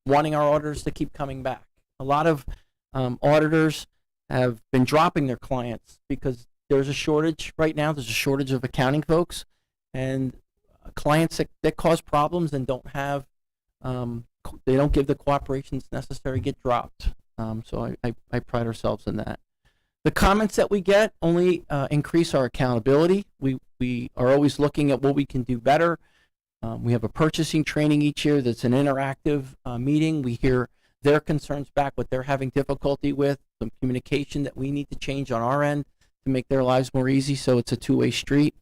wanting our auditors to keep coming back. A lot of auditors have been dropping their clients because there's a shortage right now. There's a shortage of accounting folks, and clients that cause problems and don't have, they don't give the cooperations necessary get dropped. So I pride ourselves in that. The comments that we get only increase our accountability. We are always looking at what we can do better. We have a purchasing training each year that's an interactive meeting. We hear their concerns back, what they're having difficulty with, some communication that we need to change on our end to make their lives more easy, so it's a two-way street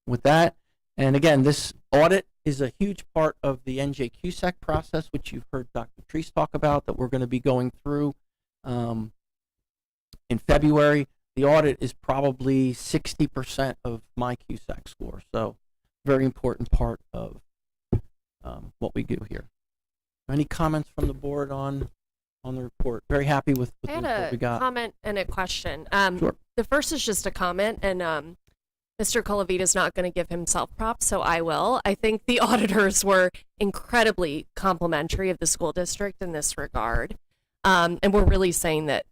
with that. And again, this audit is a huge part of the NJQSEC process, which you've heard Dr. Treese talk about, that we're going to be going through in February. The audit is probably 60% of my QSEC score, so very important part of what we do here. Any comments from the board on the report? Very happy with the report we got. I had a comment and a question. Sure. The first is just a comment, and Mr. Colavita is not going to give himself props, so I will. I think the auditors were incredibly complimentary of the school district in this regard. And we're really saying that,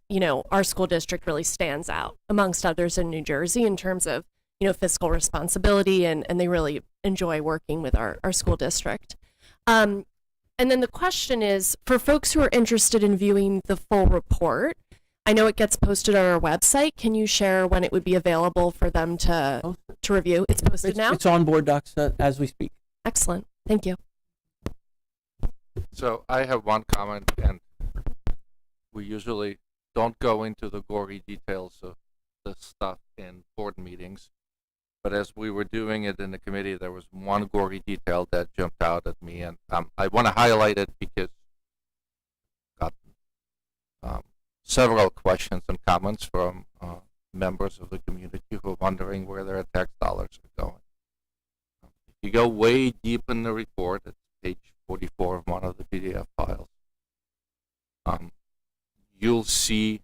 our school district really stands out amongst others in New Jersey in terms of, fiscal responsibility, and they really enjoy working with our school district. And then the question is, for folks who are interested in viewing the full report, I know it gets posted on our website. Can you share when it would be available for them to review? It's posted now? It's on Board Docs as we speak. Excellent. Thank you. So I have one comment, and we usually don't go into the gory details of the stuff in board meetings. But as we were doing it in the committee, there was one gory detail that jumped out at me, and I want to highlight it because I got several questions and comments from members of the community who are wondering where their tax dollars are going. If you go way deep in the report, it's page 44 of one of the PDF files, you'll see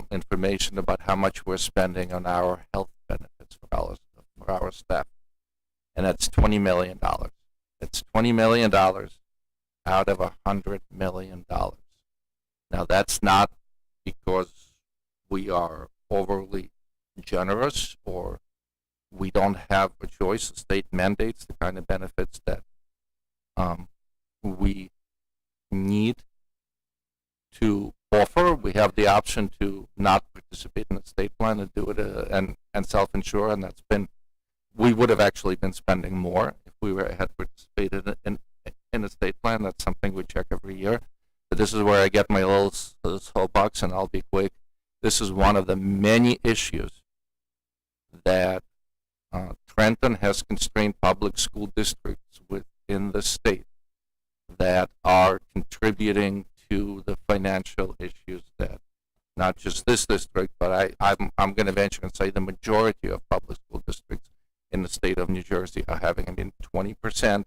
information about how much we're spending on our health benefits for our staff, and that's $20 million. It's $20 million out of $100 million. Now, that's not because we are overly generous or we don't have a choice. The state mandates the kind of benefits that we need to offer. We have the option to not participate in the state plan and do it and self-insure, and we would have actually been spending more if we had participated in a state plan. That's something we check every year. But this is where I get my little soapbox, and I'll be quick. This is one of the many issues that Trenton has constrained public school districts within the state that are contributing to the financial issues that not just this district, but I'm going to venture and say the majority of public school districts in the state of New Jersey are having. 20%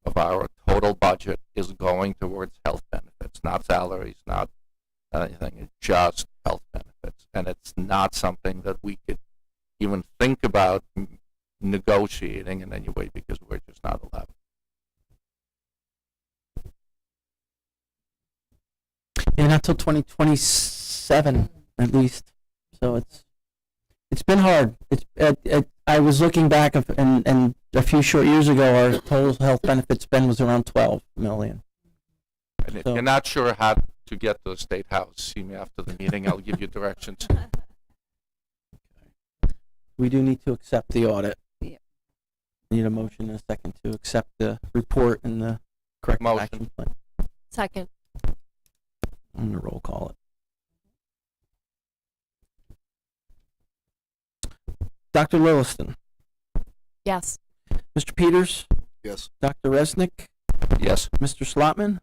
of our total budget is going towards health benefits, not salaries, not anything. It's just health benefits, and it's not something that we could even think about negotiating in any way because we're just not allowed. And not till 2027 at least. So it's been hard. I was looking back and a few short years ago, our total health benefit spend was around 12 million. And if So- you're not sure how to get to the State House, see me after the meeting. I'll give you directions. We do need to accept the audit. Yeah. Need a motion and a second to accept the report and the corrective Motion. action plan. Second. I'm gonna roll call it. Dr. Lilliston, Yes. Mr. Peters, Yes. Dr. Resnick, Yes. Mr. Slotman,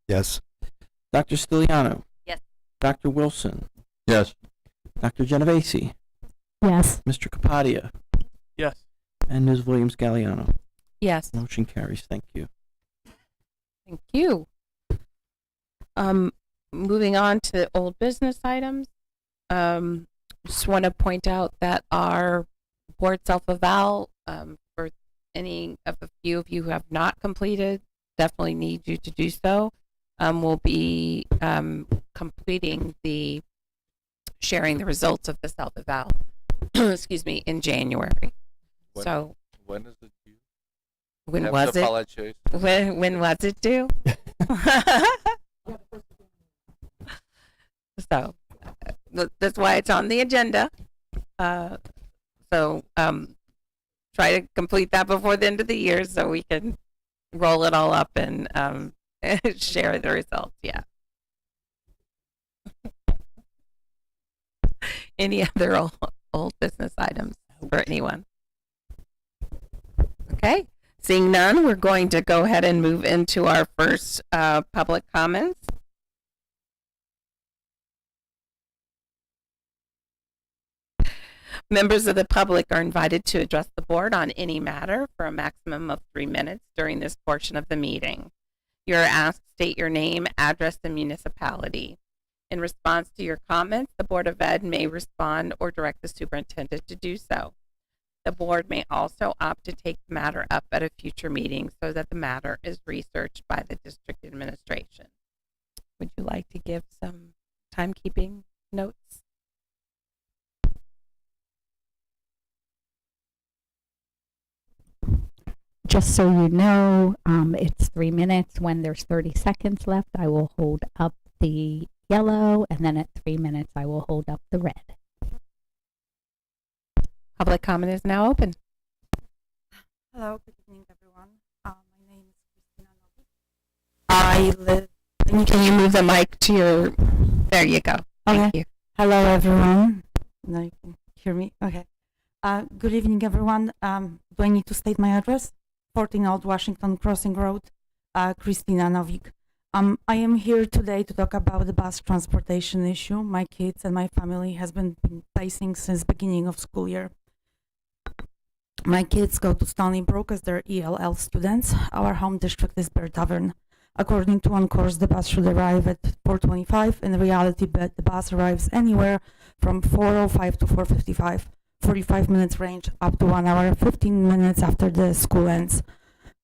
Yes. Dr. Stiliano. Yes. Dr. Wilson, Yes. Dr. Genovese, Yes. Mr. Capadia, Yes. and Ms. Williams Galliano. Yes. Motion carries. Thank you. Thank you. Moving on to old business items. Just want to point out that our board self-eval, for any of a few of you who have not completed, definitely need you to do so. We'll be completing sharing the results of the self-eval, excuse me, in January. When- So When is it due? when I have was to it? apologize. When was it due? So that's why it's on the agenda. So try to complete that before the end of the year so we can roll it all up and share the results. Yeah. Any other old business items for anyone? Okay. Seeing none, we're going to go ahead and move into our first public comments. Members of the public are invited to address the board on any matter for a maximum of 3 minutes during this portion of the meeting. You are asked to state your name, address, and municipality. In response to your comments, the Board of Ed may respond or direct the superintendent to do so. The board may also opt to take the matter up at a future meeting so that the matter is researched by the district administration. Would you like to give some timekeeping notes? Just so you know, it's 3 minutes. When there's 30 seconds left, I will hold up the yellow, and then at 3 minutes, I will hold up the red. Public comment is now open. Hello, good evening, everyone. My name is Christina Novick. I live. Can you move the mic to your? There you go. Thank Okay. you. Hello, everyone. Now you can hear me. Okay. Good evening, everyone. Do I need to state my address? 14 Old Washington Crossing Road, Christina Novick. I am here today to talk about the bus transportation issue my kids and my family has been facing since beginning of school year. My kids go to Stony Brook as their ELL students. Our home district is Bear Tavern. According to On Course, the bus should arrive at 4:25. In reality, the bus arrives anywhere from 4:05 to 4:55. 45 minutes range up to 1 hour, 15 minutes after the school ends.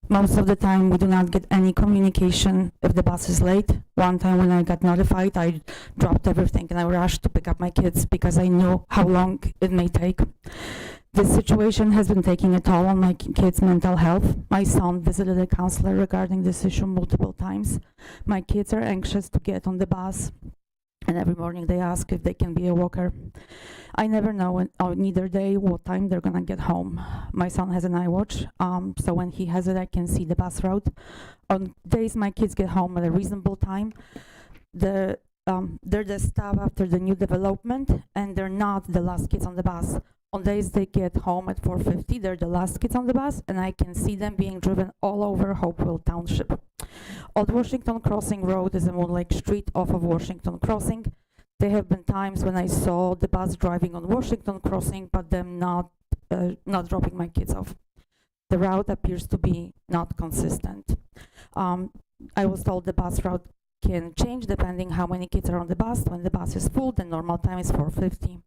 Most of the time, we do not get any communication if the bus is late. One time when I got notified, I dropped everything and I rushed to pick up my kids because I knew how long it may take. This situation has been taking a toll on my kids' mental health. My son visited a counselor regarding this issue multiple times. My kids are anxious to get on the bus, and every morning they ask if they can be a walker. I never know on either day what time they're gonna get home. My son has an iWatch, so when he has it, I can see the bus route. On days my kids get home at a reasonable time, they're the stop after the new development, and they're not the last kids on the bus. On days they get home at 4:50, they're the last kids on the bus, and I can see them being driven all over Hopewell Township. Old Washington Crossing Road is a Moon Lake Street off of Washington Crossing. There have been times when I saw the bus driving on Washington Crossing, but them not dropping my kids off. The route appears to be not consistent. I was told the bus route can change depending how many kids are on the bus. When the bus is full, the normal time is 4:50.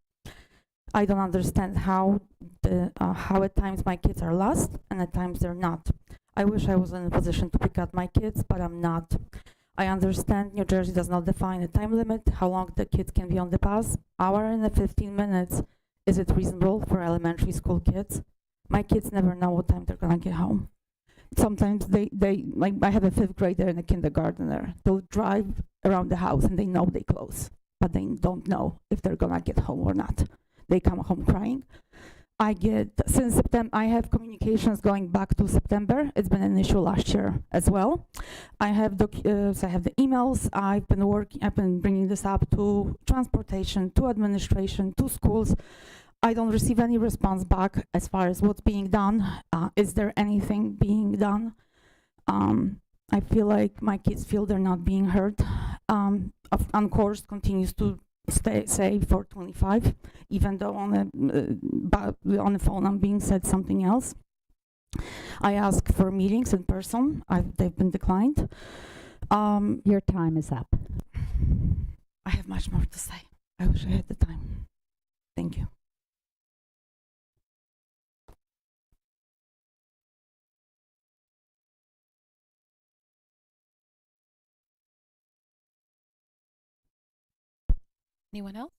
I don't understand how at times my kids are lost and at times they're not. I wish I was in a position to pick up my kids, but I'm not. I understand New Jersey does not define a time limit, how long the kids can be on the bus. Hour and 15 minutes, is it reasonable for elementary school kids? My kids never know what time they're gonna get home. Sometimes they like, I have a 5th grader and a kindergartner. They'll drive around the house and they know they close, but they don't know if they're gonna get home or not. They come home crying. Since September, I have communications going back to September. It's been an issue last year as well. I have the emails. I've been bringing this up to transportation, to administration, to schools. I don't receive any response back as far as what's being done. Is there anything being done? I feel like my kids feel they're not being heard. On course continues to say 425, even though on the phone I'm being said something else. I ask for meetings in person. They've been declined. Your time is up. I have much more to say. I wish I had the time. Thank you. Anyone else?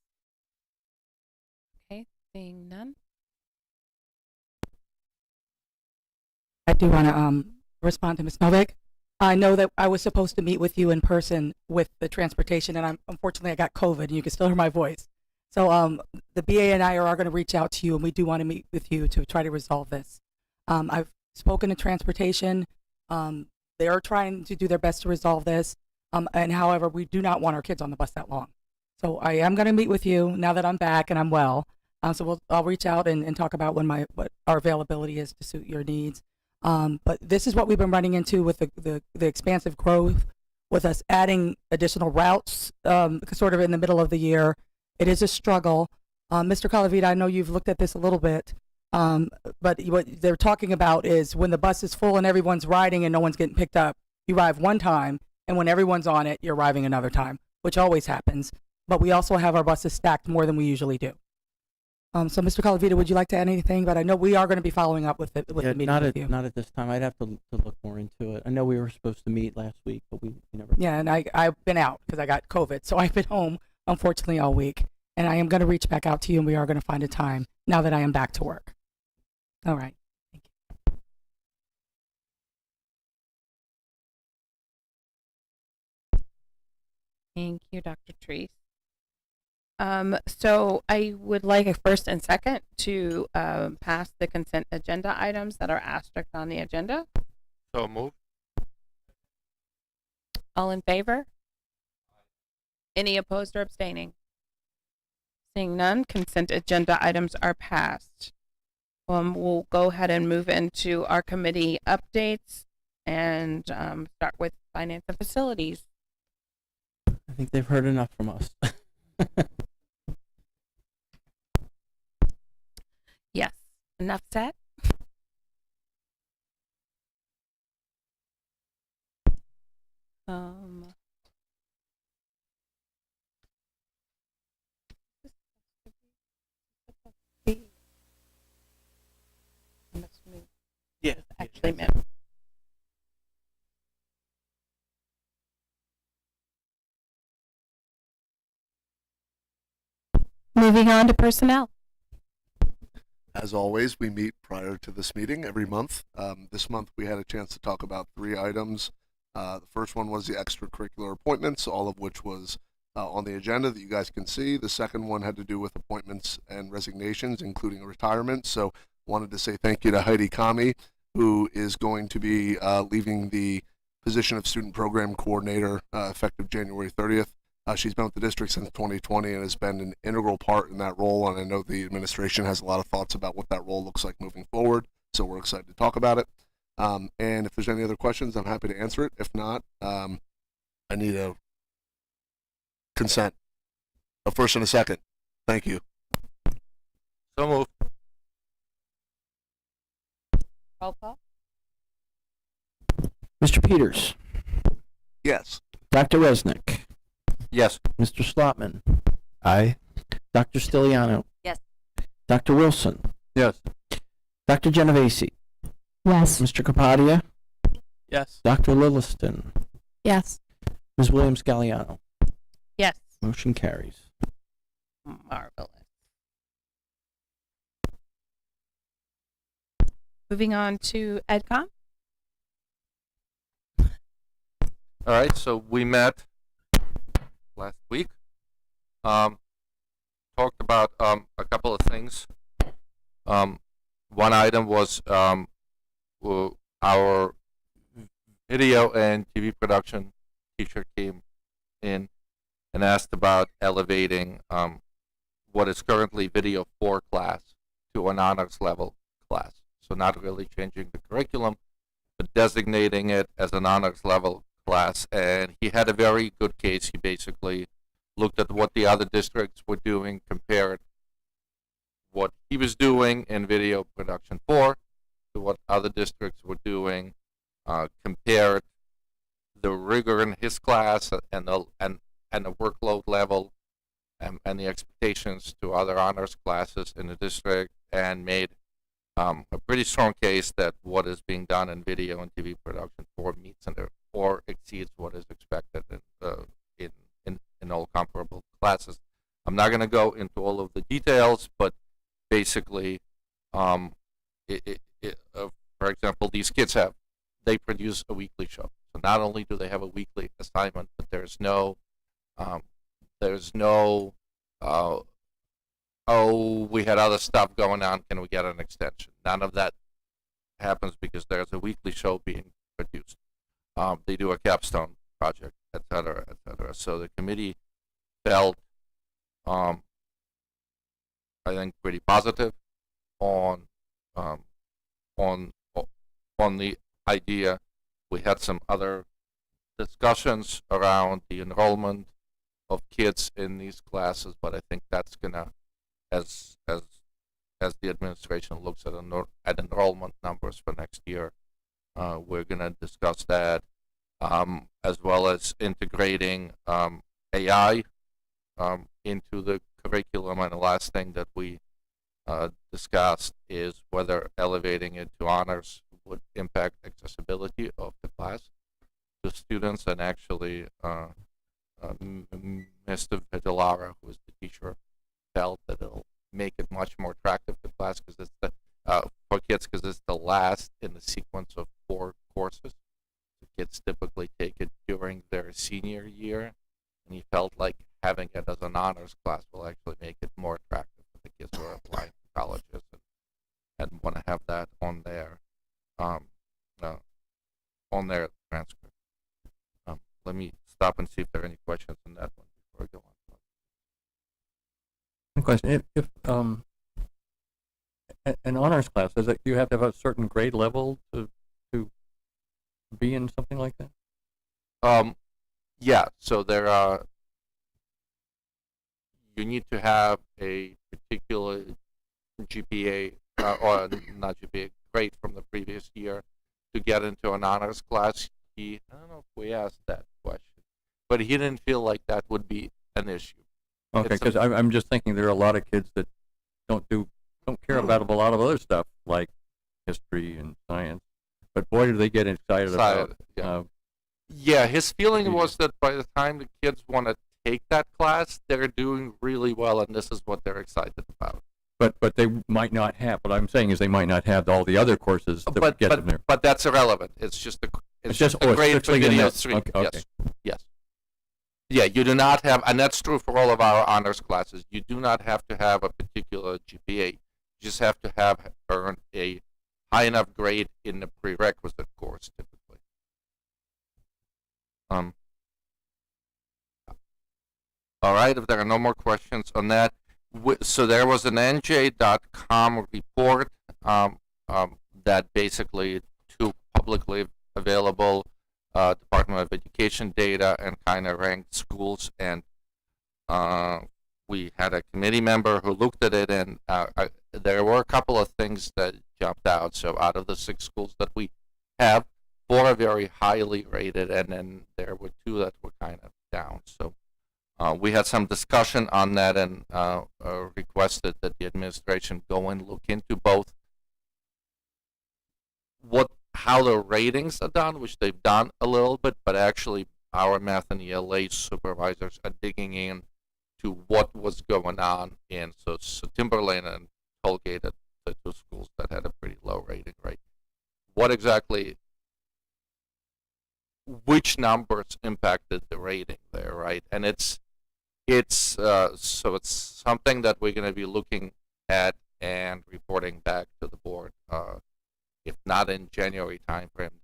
Okay, seeing none. I do want to respond to Ms. Novak. I know that I was supposed to meet with you in person with the transportation, and unfortunately I got COVID, and you can still hear my voice. So the BA and I are going to reach out to you, and we do want to meet with you to try to resolve this. I've spoken to transportation. They are trying to do their best to resolve this, and however, we do not want our kids on the bus that long. So I am going to meet with you now that I'm back and I'm well. So I'll reach out and talk about what our availability is to suit your needs. But this is what we've been running into with the expansive growth, with us adding additional routes sort of in the middle of the year. It is a struggle. Mr. Calavita, I know you've looked at this a little bit, but what they're talking about is when the bus is full and everyone's riding and no one's getting picked up, you arrive one time, and when everyone's on it, you're arriving another time, which always happens. But we also have our buses stacked more than we usually do. So, Mr. Calavita, would you like to add anything? But I know we are going to be following up with the meeting with you. Not at this time. I'd have to look more into it. I know we were supposed to meet last week, but we never. Yeah, and I've been out because I got COVID, so I've been home, unfortunately, all week. And I am going to reach back out to you, and we are going to find a time now that I am back to work. All right. Thank you. Thank you, Dr. Treese. So I would like a first and second to pass the consent agenda items that are asterisked on the agenda. So move. All in favor? Any opposed or abstaining? Seeing none, consent agenda items are passed. We'll go ahead and move into our committee updates and start with finance and facilities. I think they've heard enough from us. Yes, enough said. Yeah, actually meant. Moving on to personnel. As always, we meet prior to this meeting every month. This month we had a chance to talk about 3 items. The first one was the extracurricular appointments, all of which was on the agenda that you guys can see. The second one had to do with appointments and resignations, including a retirement. So wanted to say thank you to Heidi Kami, who is going to be leaving the position of student program coordinator effective January 30th. She's been with the district since 2020 and has been an integral part in that role, and I know the administration has a lot of thoughts about what that role looks like moving forward, so we're excited to talk about it. And if there's any other questions, I'm happy to answer it. If not, I need a consent. A first and a second. Thank you. So moved. Roll call. Mr. Peters, Yes. Dr. Resnick, Yes. Mr. Slotman, Aye. Dr. Stiliano, Yes. Dr. Wilson, Yes. Dr. Genovese, Yes. Mr. Capadia, Yes. Dr. Lilliston, Yes. Ms. Williams-Galliano. Yes. Motion carries. Marvelous. Moving on to EdCom. All right, so we met last week. Talked about a couple of things. One item was our video and TV production teacher came in and asked about elevating what is currently video 4 class to an honors level class. So not really changing the curriculum, but designating it as an honors level class. And he had a very good case. He basically looked at what the other districts were doing, compared what he was doing in video production 4 to what other districts were doing, compared the rigor in his class and the workload level and the expectations to other honors classes in the district, and made a pretty strong case that what is being done in video and TV production 4 meets or exceeds what is expected in all comparable classes. I'm not going to go into all of the details, but basically, for example, these kids produce a weekly show. So not only do they have a weekly assignment, but there's no, oh, we had other stuff going on, can we get an extension? None of that happens because there's a weekly show being produced. They do a capstone project, et cetera, et cetera. So the committee felt, I think, pretty positive on the idea. We had some other discussions around the enrollment of kids in these classes, but I think that's gonna, as the administration looks at enrollment numbers for next year, we're gonna discuss that, as well as integrating AI into the curriculum. And the last thing that we discussed is whether elevating it to honors would impact accessibility of the class to students. And actually, Mr. Vitalara, who is the teacher, felt that it'll make it much more attractive to class because it's for kids, because it's the last in the sequence of 4 courses. The kids typically take it during their senior year, and he felt like having it as an honors class will actually make it more attractive for the kids who are applying to colleges and want to have that on their transcript. Let me stop and see if there are any questions on that one before I go on. One question: If an honors class, is it you have to have a certain grade level to be in something like that? Yeah. So there are. You need to have a particular GPA or not GPA grade from the previous year to get into an honors class. I don't know if we asked that question, but he didn't feel like that would be an issue. Okay, because I'm just thinking there are a lot of kids that don't care about a lot of other stuff like history and science, but boy, do they get excited about. Yeah, his feeling was that by the time the kids want to take that class, they're doing really well, and this is what they're excited about. But they might not have. What I'm saying is they might not have all the other courses that would get them there. But that's irrelevant. It's just the It's just the grade for strictly in video that- stream. okay, okay. Yes, yes. Yeah, you do not have, and that's true for all of our honors classes. You do not have to have a particular GPA. You just have to have earned a high enough grade in the prerequisite course, typically. All right, if there are no more questions on that. So there was an NJ.com report that basically took publicly available Department of Education data and kind of ranked schools. And we had a committee member who looked at it, and there were a couple of things that jumped out. So out of the 6 schools that we have, 4 are very highly rated, and then there were 2 that were kind of down. So we had some discussion on that, and requested that the administration go and look into both how the ratings are done, which they've done a little bit, but actually our math and ELA supervisors are digging in to what was going on in so Timberlane and Tollgate are the 2 schools that had a pretty low rating, right? What exactly, which numbers impacted the rating there, right? And it's so it's something that we're going to be looking at and reporting back to the board. If not in January timeframe,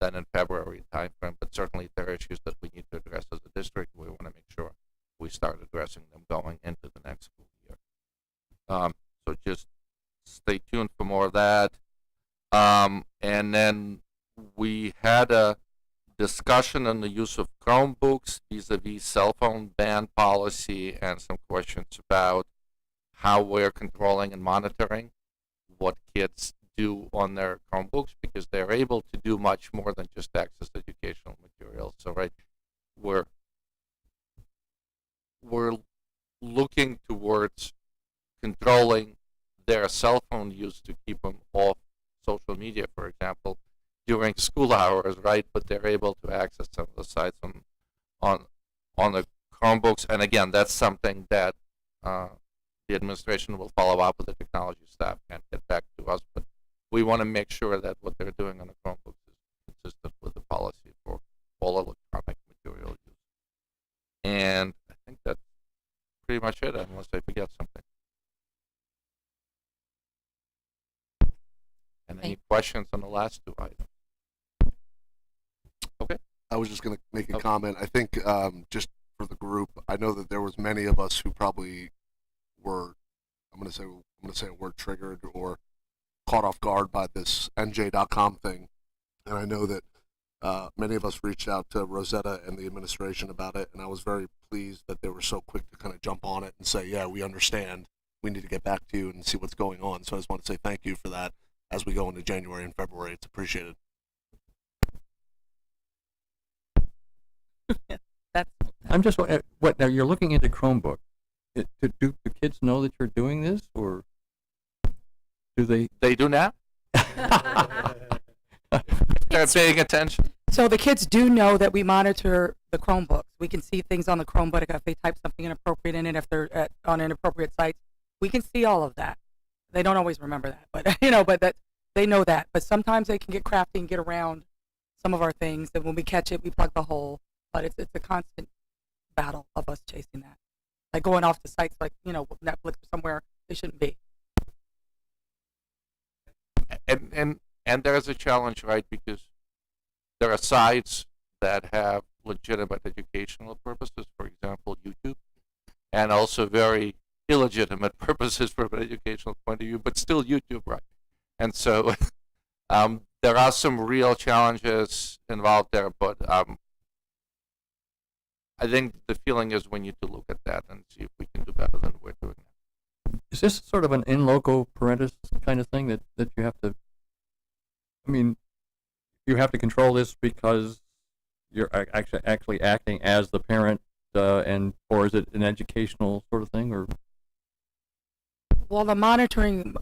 then in February timeframe. But certainly there are issues that we need to address as a district. We want to make sure we start addressing them going into the next school year. So just stay tuned for more of that. And then we had a discussion on the use of Chromebooks vis-a-vis cell phone ban policy, and some questions about how we're controlling and monitoring what kids do on their Chromebooks, because they're able to do much more than just access educational materials. So right, we're looking towards controlling their cell phone use to keep them off social media, for example, during school hours, right? But they're able to access some of the sites on the Chromebooks. And again, that's something that the administration will follow up with the technology staff and get back to us. But we want to make sure that what they're doing on the Chromebooks is consistent with the policy for all electronic material use. And I think that's pretty much it, unless I forget something. And any questions on the last 2 items? Okay. I was just going to make a Okay. comment. I think just for the group, I know that there was many of us who probably were, I'm going to say a word, triggered or caught off guard by this NJ.com thing. And I know that many of us reached out to Rosetta and the administration about it, and I was very pleased that they were so quick to kind of jump on it and say, yeah, we understand. We need to get back to you and see what's going on. So I just want to say thank you for that as we go into January and February. It's appreciated. I'm just what now? You're looking into Chromebook. Do the kids know that you're doing this, or do they? They do now? They're paying attention. So the kids do know that we monitor the Chromebooks. We can see things on the Chromebook if they type something inappropriate in it, if they're on inappropriate sites. We can see all of that. They don't always remember that, but but that they know that. But sometimes they can get crafty and get around some of our things. And when we catch it, we plug the hole. But it's a constant battle of us chasing that, like going off to sites like Netflix or somewhere they shouldn't be. And there's a challenge, right? Because there are sites that have legitimate educational purposes, for example, YouTube, and also very illegitimate purposes from an educational point of view, but still YouTube, right? And so there are some real challenges involved there, but I think the feeling is we need to look at that and see if we can do better than we're doing. Is this sort of an in loco parentis kind of thing that you have to? I mean, you have to control this because you're actually acting as the parent, or is it an educational sort of thing, or? Well, the monitoring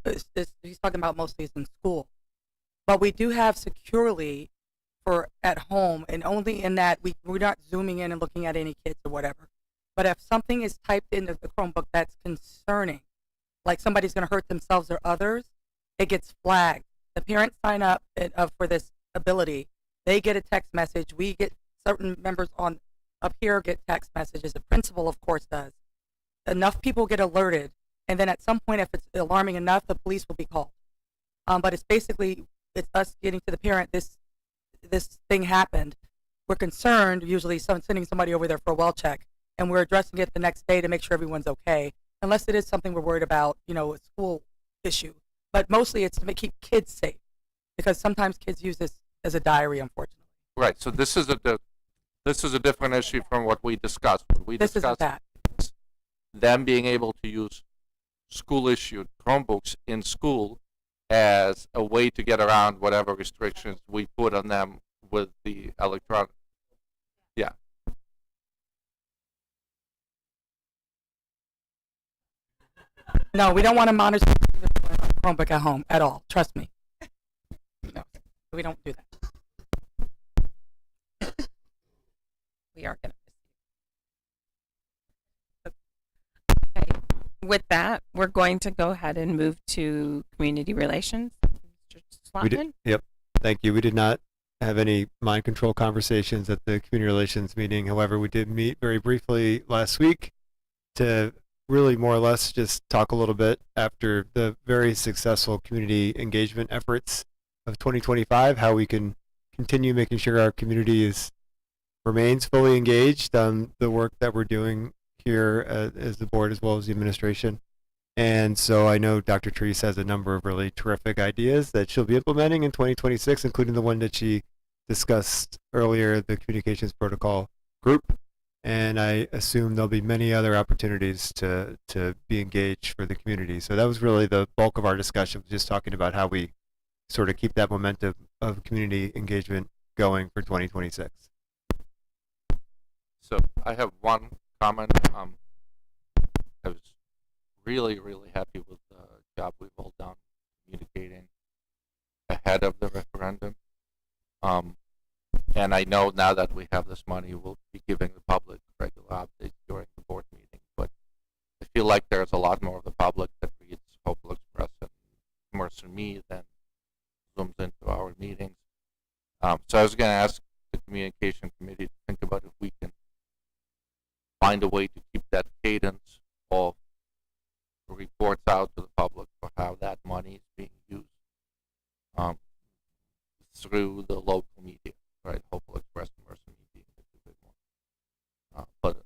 he's talking about mostly is in school, but we do have securely for at home, and only in that we're not zooming in and looking at any kids or whatever. But if something is typed into the Chromebook that's concerning, like somebody's going to hurt themselves or others, it gets flagged. The parents sign up for this ability. They get a text message. We get certain members on up here get text messages. The principal, of course, does. Enough people get alerted, and then at some point, if it's alarming enough, the police will be called. But it's basically it's us getting to the parent. This thing happened. We're concerned. Usually, sending somebody over there for a well check, and we're addressing it the next day to make sure everyone's okay. Unless it is something we're worried about, a school issue. But mostly, it's to keep kids safe, because sometimes kids use this as a diary, unfortunately. Right. So this is a different issue from what we discussed. We This isn't discussed that. them being able to use school-issued Chromebooks in school as a way to get around whatever restrictions we put on them with the electronic. Yeah. No, we don't want to monitor Chromebook at home at all. Trust me. No, we don't do that. We are going to. Okay. With that, we're going to go ahead and move to community relations. Mr. Slotman? Yep. Thank you. We did not have any mind control conversations at the community relations meeting. However, we did meet very briefly last week to really more or less just talk a little bit after the very successful community engagement efforts of 2025, how we can continue making sure our community remains fully engaged on the work that we're doing here as the board as well as the administration. And so I know Dr. Treese has a number of really terrific ideas that she'll be implementing in 2026, including the one that she discussed earlier, the communications protocol group. And I assume there'll be many other opportunities to be engaged for the community. So that was really the bulk of our discussion, just talking about how we sort of keep that momentum of community engagement going for 2026. So I have one comment. I was really, really happy with the job we've all done communicating ahead of the referendum. And I know now that we have this money, we'll be giving the public regular updates during the board meeting. But I feel like there's a lot more of the public that reads Hopewell Express and Mercer Me than zooms into our meetings. So I was going to ask the communication committee to think about if we can find a way to keep that cadence of reports out to the public for how that money is being used through the local media, right? Hopeful Express and Mercer Me being the two big ones. But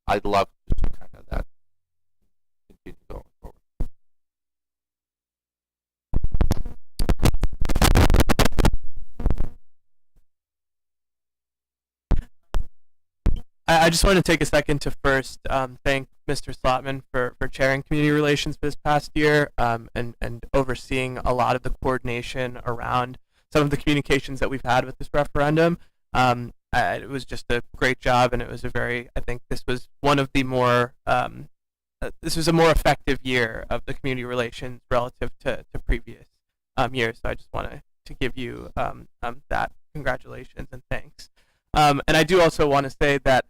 I'd love to see kind of that continue going forward. I just want to take a second to first thank Mr. Slotman for chairing community relations for this past year and overseeing a lot of the coordination around some of the communications that we've had with this referendum. It was just a great job, and it was I think this was one of the more, this was a more effective year of the community relations relative to previous years. So I just wanted to give you that congratulations and thanks. And I do also want to say that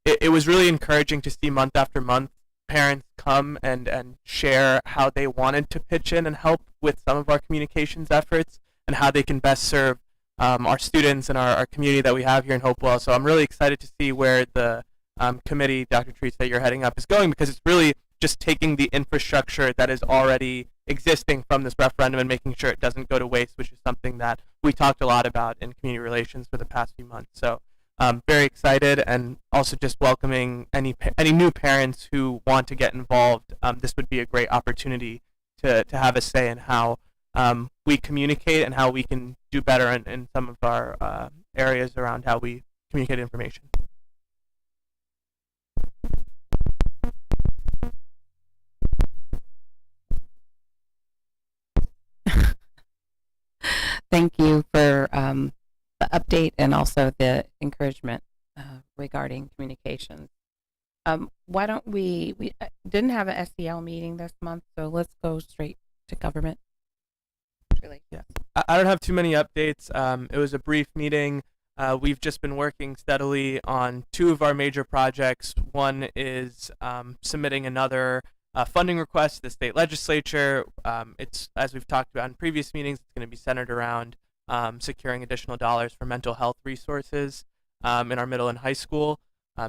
it was really encouraging to see month after month parents come and share how they wanted to pitch in and help with some of our communications efforts and how they can best serve our students and our community that we have here in Hopewell. So I'm really excited to see where the committee, Dr. Treese, that you're heading up is going, because it's really just taking the infrastructure that is already existing from this referendum and making sure it doesn't go to waste, which is something that we talked a lot about in community relations for the past few months. So very excited, and also just welcoming any new parents who want to get involved. This would be a great opportunity to have a say in how we communicate and how we can do better in some of our areas around how we communicate information. Thank you for the update and also the encouragement regarding communications. Why don't we didn't have an SEL meeting this month, so let's go straight to government. Yeah. I don't have too many updates. It was a brief meeting. We've just been working steadily on two of our major projects. One is submitting another funding request to the state legislature. It's, as we've talked about in previous meetings, it's going to be centered around securing additional dollars for mental health resources in our middle and high school.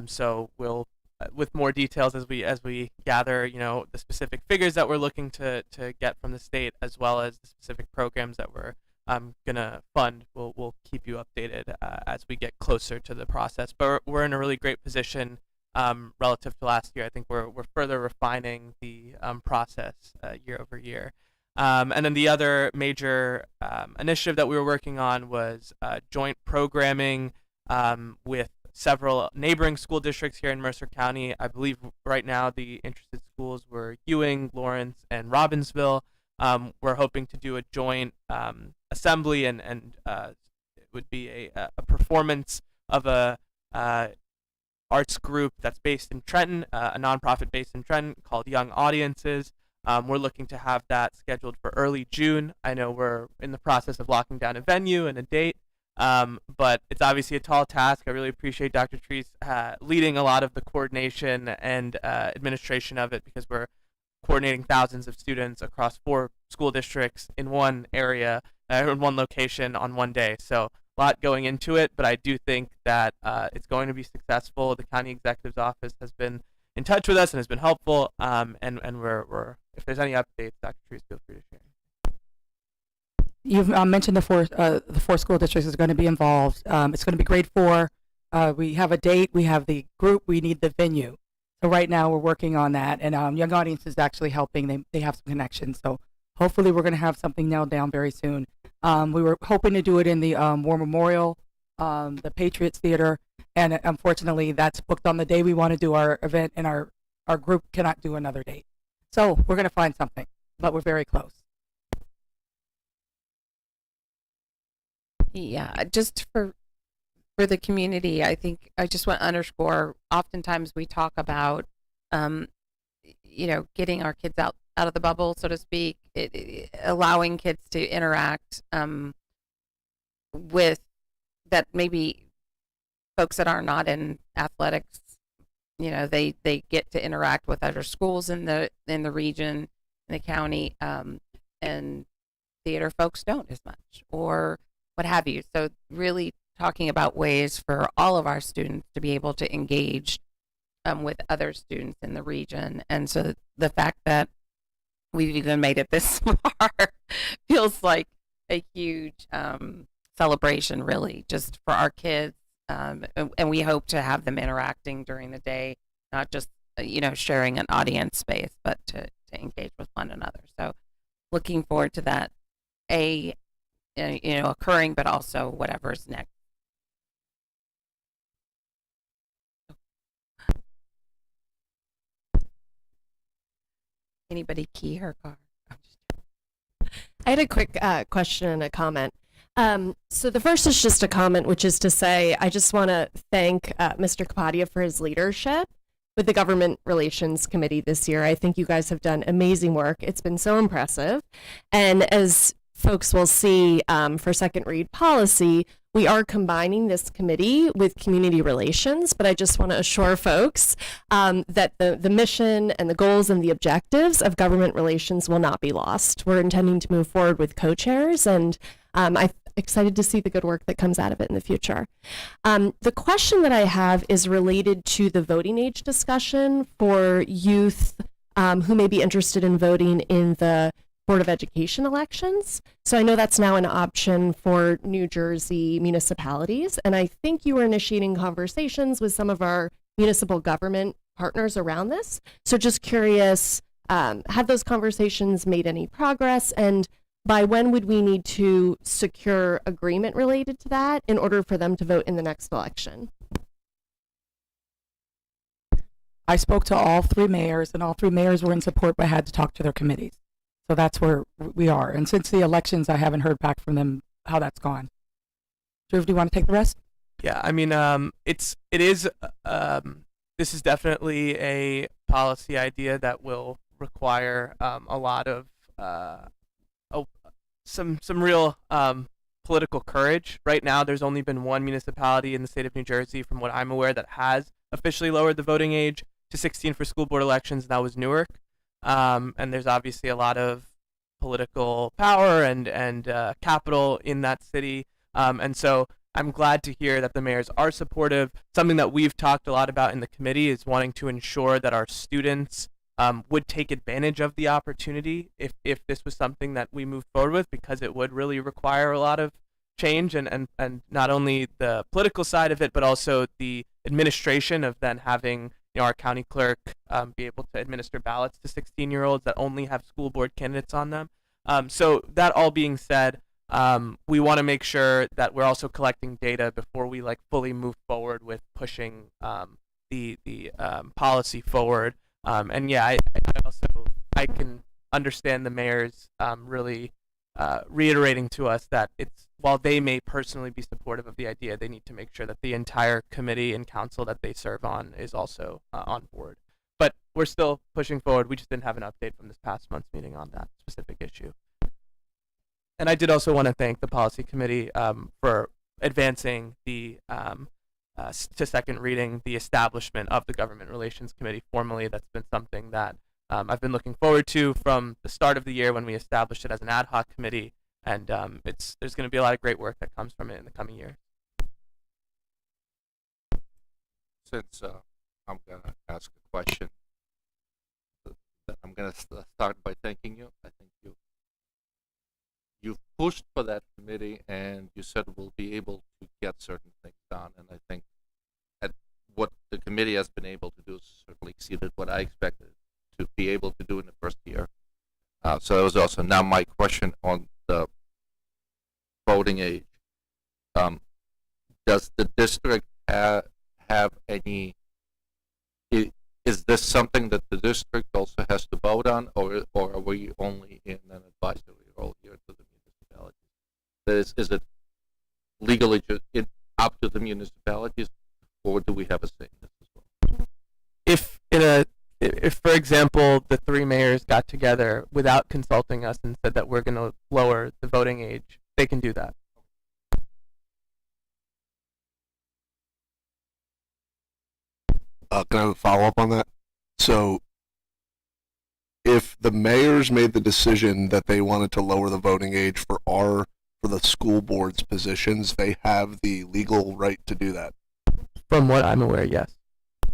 So we'll, with more details as we gather, the specific figures that we're looking to get from the state, as well as the specific programs that we're gonna fund. We'll keep you updated as we get closer to the process. But we're in a really great position relative to last year. I think we're further refining the process year over year. And then the other major initiative that we were working on was joint programming with several neighboring school districts here in Mercer County. I believe right now the interested schools were Ewing, Lawrence, and Robbinsville. We're hoping to do a joint assembly, and it would be a performance of a arts group that's based in Trenton, a nonprofit based in Trenton called Young Audiences. We're looking to have that scheduled for early June. I know we're in the process of locking down a venue and a date, but it's obviously a tall task. I really appreciate Dr. Treese leading a lot of the coordination and administration of it, because we're coordinating thousands of students across 4 school districts in one area, in one location on one day. So a lot going into it, but I do think that it's going to be successful. The county executive's office has been in touch with us and has been helpful, and we're if there's any updates, Dr. Treese, feel free to share. You've mentioned the four school districts is going to be involved. It's going to be grade 4. We have a date. We have the group. We need the venue. So right now we're working on that, and Young Audience is actually helping. They have some connections. So hopefully we're going to have something nailed down very soon. We were hoping to do it in the War Memorial, the Patriots Theater, and unfortunately that's booked on the day we want to do our event, and our group cannot do another date. So we're going to find something, but we're very close. Yeah, just for the community, I think I just want to underscore, oftentimes we talk about, getting our kids out of the bubble, so to speak, allowing kids to interact with that, maybe folks that are not in athletics, they get to interact with other schools in the region, in the county, and theater folks don't as much, or what have you. So really talking about ways for all of our students to be able to engage with other students in the region. And so the fact that we've even made it this far feels like a huge celebration, really, just for our kids. And we hope to have them interacting during the day, not just, sharing an audience space, but to engage with one another. So looking forward to that, occurring, but also whatever's next. Anybody key her car? I had a quick question and a comment. So the first is just a comment, which is to say, I just want to thank Mr. Kapadia for his leadership with the Government Relations Committee this year. I think you guys have done amazing work. It's been so impressive. And as folks will see for second read policy, we are combining this committee with community relations, but I just want to assure folks that the mission and the goals and the objectives of government relations will not be lost. We're intending to move forward with co-chairs, and I'm excited to see the good work that comes out of it in the future. The question that I have is related to the voting age discussion for youth who may be interested in voting in the Board of Education elections. So I know that's now an option for New Jersey municipalities, and I think you were initiating conversations with some of our municipal government partners around this. So just curious, have those conversations made any progress, and by when would we need to secure agreement related to that in order for them to vote in the next election? I spoke to all 3 mayors, and all 3 mayors were in support, but had to talk to their committees. So that's where we are. And since the elections, I haven't heard back from them how that's gone. Drew, do you want to take the rest? Yeah, I mean, this is definitely a policy idea that will require a lot of some real political courage. Right now, there's only been one municipality in the state of New Jersey, from what I'm aware, that has officially lowered the voting age to 16 for school board elections, and that was Newark. and there's obviously a lot of political power and capital in that city, and so I'm glad to hear that the mayors are supportive. Something that we've talked a lot about in the committee is wanting to ensure that our students would take advantage of the opportunity if this was something that we moved forward with, because it would really require a lot of change and not only the political side of it, but also the administration of then having our county clerk be able to administer ballots to 16-year-olds that only have school board candidates on them. So that all being said, we want to make sure that we're also collecting data before we fully move forward with pushing the policy forward. And yeah, I can understand the mayors really reiterating to us that while they may personally be supportive of the idea, they need to make sure that the entire committee and council that they serve on is also on board. But we're still pushing forward. We just didn't have an update from this past month's meeting on that specific issue. And I did also want to thank the policy committee for advancing the to second reading the establishment of the government relations committee formally. That's been something that I've been looking forward to from the start of the year when we established it as an ad hoc committee, and there's going to be a lot of great work that comes from it in the coming year. Since I'm going to ask a question, I'm going to start by thanking you. I think you've pushed for that committee, and you said we'll be able to get certain things done. And I think what the committee has been able to do certainly exceeded what I expected to be able to do in the first year. So that was also now my question on the voting age. Does the district have any? Is this something that the district also has to vote on, or are we only in an advisory role here to the municipalities? Is it legally up to the municipalities, or do we have a say in this as well? If, for example, the three mayors got together without consulting us and said that we're going to lower the voting age, they can do that. Can I have a follow-up on that? So, if the mayors made the decision that they wanted to lower the voting age for the school board's positions, they have the legal right to do that. From what I'm aware, yes.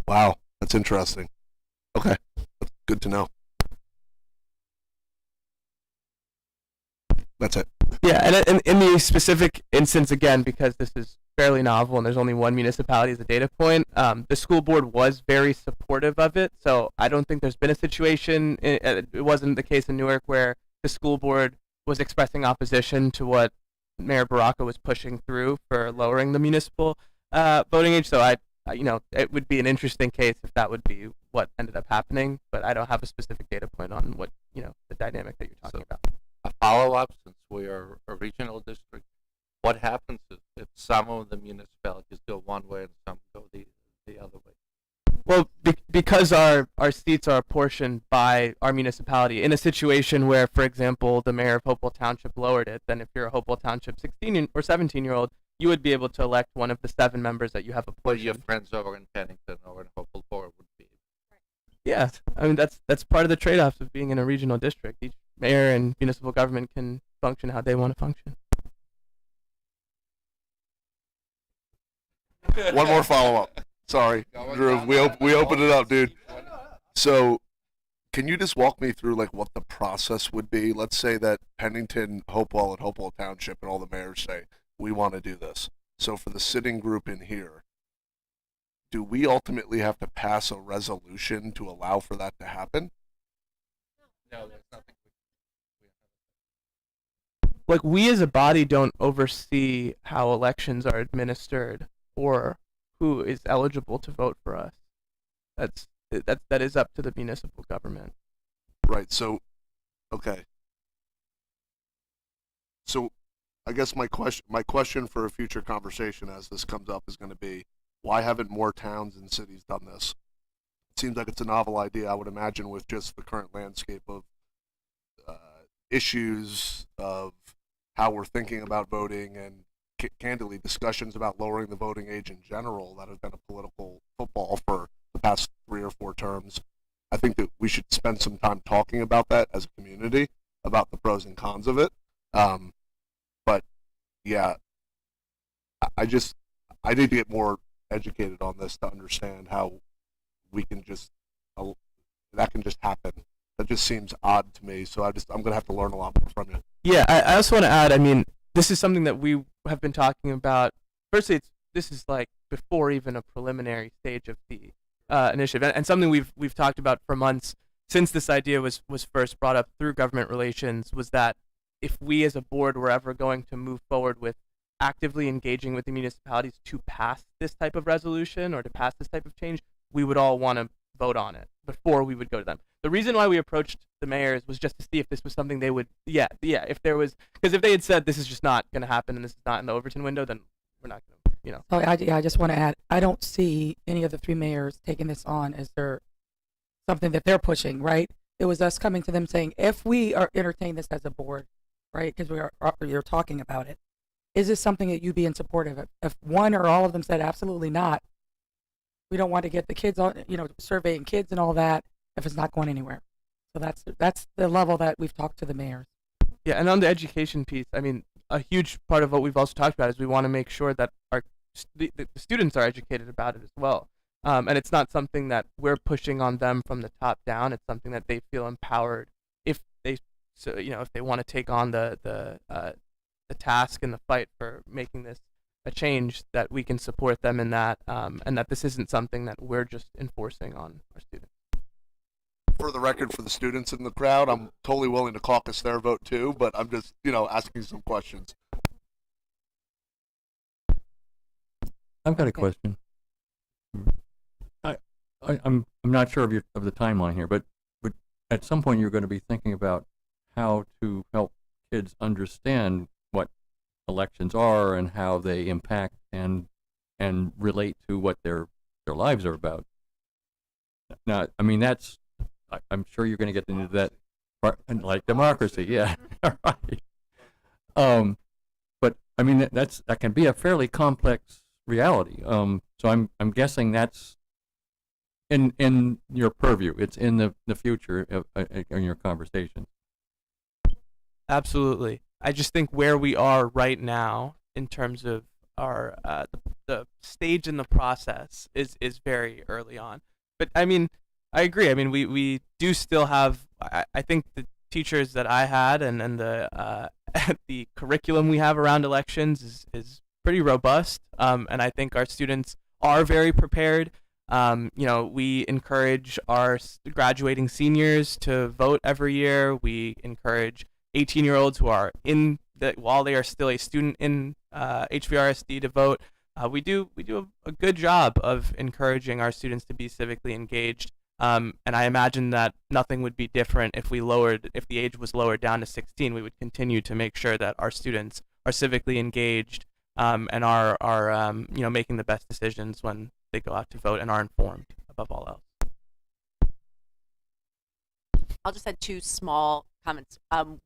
Wow, that's interesting. Okay, that's good to know. That's it. Yeah, and in the specific instance, again, because this is fairly novel and there's only one municipality as a data point, the school board was very supportive of it. So I don't think there's been a situation, it wasn't the case in Newark, where the school board was expressing opposition to what Mayor Baraka was pushing through for lowering the municipal voting age. So it would be an interesting case if that would be what ended up happening, but I don't have a specific data point on what, the dynamic that you're talking about. A follow-up, since we are a regional district, what happens if some of the municipalities go one way and some go the other way? Well, because our seats are apportioned by our municipality, in a situation where, for example, the mayor of Hopewell Township lowered it, then if you're a Hopewell Township 16 or 17-year-old, you would be able to elect one of the 7 members that you have apportioned. Well, your friends over in Pennington or in Hopewell Borough would be. Yeah, I mean that's part of the trade-offs of being in a regional district. Each mayor and municipal government can function how they want to function. One more follow-up. Sorry, Drew. We opened it up, dude. So, can you just walk me through what the process would be? Let's say that Pennington, Hopewell, and Hopewell Township and all the mayors say we want to do this. So, for the sitting group in here, do we ultimately have to pass a resolution to allow for that to happen? No, there's nothing. We as a body don't oversee how elections are administered or who is eligible to vote for us. That is up to the municipal government. Right. So, okay. So, I guess my question for a future conversation as this comes up is going to be, why haven't more towns and cities done this? It seems like it's a novel idea. I would imagine with just the current landscape of issues of how we're thinking about voting and candidly discussions about lowering the voting age in general that have been a political football for the past 3 or 4 terms. I think that we should spend some time talking about that as a community, about the pros and cons of it. But yeah, I need to get more educated on this to understand how we can just that can just happen. That just seems odd to me. So I'm gonna have to learn a lot more from you. Yeah, I also want to add, I mean, this is something that we have been talking about. Firstly, this is like before even a preliminary stage of the initiative, and something we've talked about for months since this idea was first brought up through government relations, was that if we as a board were ever going to move forward with actively engaging with the municipalities to pass this type of resolution or to pass this type of change, we would all want to vote on it before we would go to them. The reason why we approached the mayors was just to see if this was something they would, if there was, because if they had said this is just not going to happen and this is not in the Overton window, then we're not going to, you know. Oh, I just want to add, I don't see any of the three mayors taking this on as something that they're pushing, right? It was us coming to them saying, if we are entertain this as a board, right, because you're talking about it, is this something that you'd be in support of? If one or all of them said absolutely not, we don't want to get the kids on, surveying kids and all that if it's not going anywhere. So that's the level that we've talked to the mayors. Yeah, and on the education piece, I mean, a huge part of what we've also talked about is we want to make sure that the students are educated about it as well. And it's not something that we're pushing on them from the top down. It's something that they feel empowered if they want to take on the task and the fight for making this a change, that we can support them in that, and that this isn't something that we're just enforcing on our students. For the record, for the students in the crowd, I'm totally willing to caucus their vote too, but I'm just, asking some questions. I've got a question. I'm not sure of the timeline here, but at some point you're going to be thinking about how to help kids understand what elections are and how they impact and relate to what their lives are about. Now, I mean, I'm sure you're going to get into that, like democracy, yeah, right. But I mean, that can be a fairly complex reality. So I'm guessing that's in your purview. It's in the future in your conversation. Absolutely. I just think where we are right now in terms of our the stage in the process is very early on. But I mean, I agree. I mean, we do still have. I think the teachers that I had and the the curriculum we have around elections is pretty robust. And I think our students are very prepared. We encourage our graduating seniors to vote every year. We encourage 18-year-olds who are while they are still a student in HVRSD to vote. We do a good job of encouraging our students to be civically engaged. And I imagine that nothing would be different if the age was lowered down to 16. We would continue to make sure that our students are civically engaged and are making the best decisions when they go out to vote and are informed above all else. I'll just add two small comments.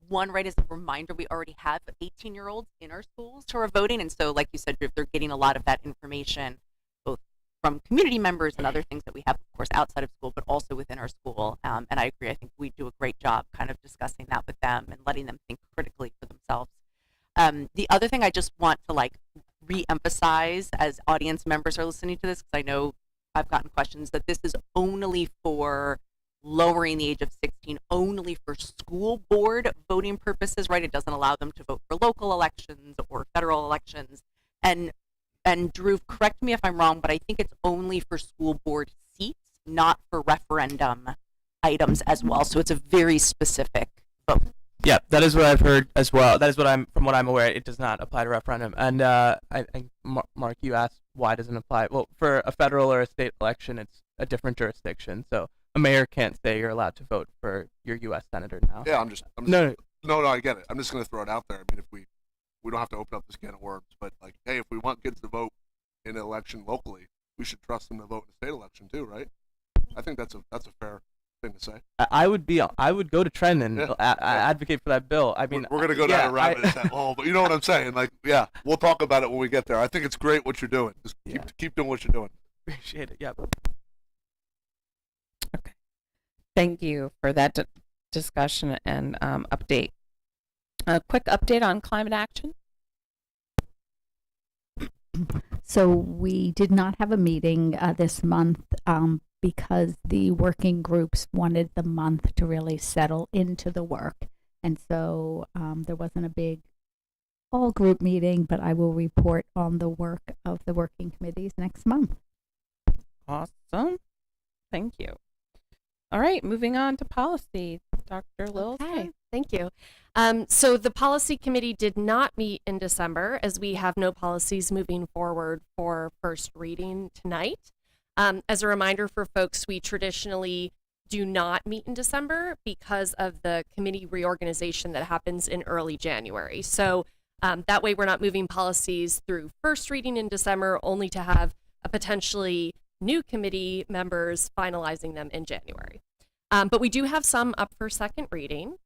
One, right, is a reminder we already have 18-year-olds in our schools who are voting, and so, like you said, Drew, they're getting a lot of that information, both from community members and other things that we have, of course, outside of school, but also within our school. And I agree. I think we do a great job kind of discussing that with them and letting them think critically for themselves. The other thing I just want to re-emphasize as audience members are listening to this, because I know I've gotten questions, that this is only for lowering the age of 16 only for school board voting purposes, right? It doesn't allow them to vote for local elections or federal elections. And Drew, correct me if I'm wrong, but I think it's only for school board seats, not for referendum items as well. So it's a very specific vote. Yeah, that is what I've heard as well. That is from what I'm aware, it does not apply to referendum. And Mark, you asked why doesn't it apply? Well, for a federal or a state election, it's a different jurisdiction. So a mayor can't say you're allowed to vote for your U.S. senator now. Yeah, No, I get it. I'm just going to throw it out there. I mean, if we don't have to open up this can of worms, but hey, if we want kids to vote in an election locally, we should trust them to vote in a state election too, right? I think that's a fair thing to say. I would go to Trent and advocate for that bill. I mean, we're going to go down a rabbit hole, but you know what I'm saying? We'll talk about it when we get there. I think it's great what you're doing. Just keep doing what you're doing. Appreciate it. Yeah. Thank you for that discussion and update. A quick update on climate action. So we did not have a meeting this month because the working groups wanted the month to really settle into the work. And so there wasn't a big all group meeting, but I will report on the work of the working committees next month. Awesome. Thank you. All right, moving on to policy. Dr. Lilson. Okay, thank you. So the policy committee did not meet in December as we have no policies moving forward for first reading tonight. As a reminder for folks, we traditionally do not meet in December because of the committee reorganization that happens in early January. So that way we're not moving policies through first reading in December, only to have a potentially new committee members finalizing them in January. But we do have some up for second reading.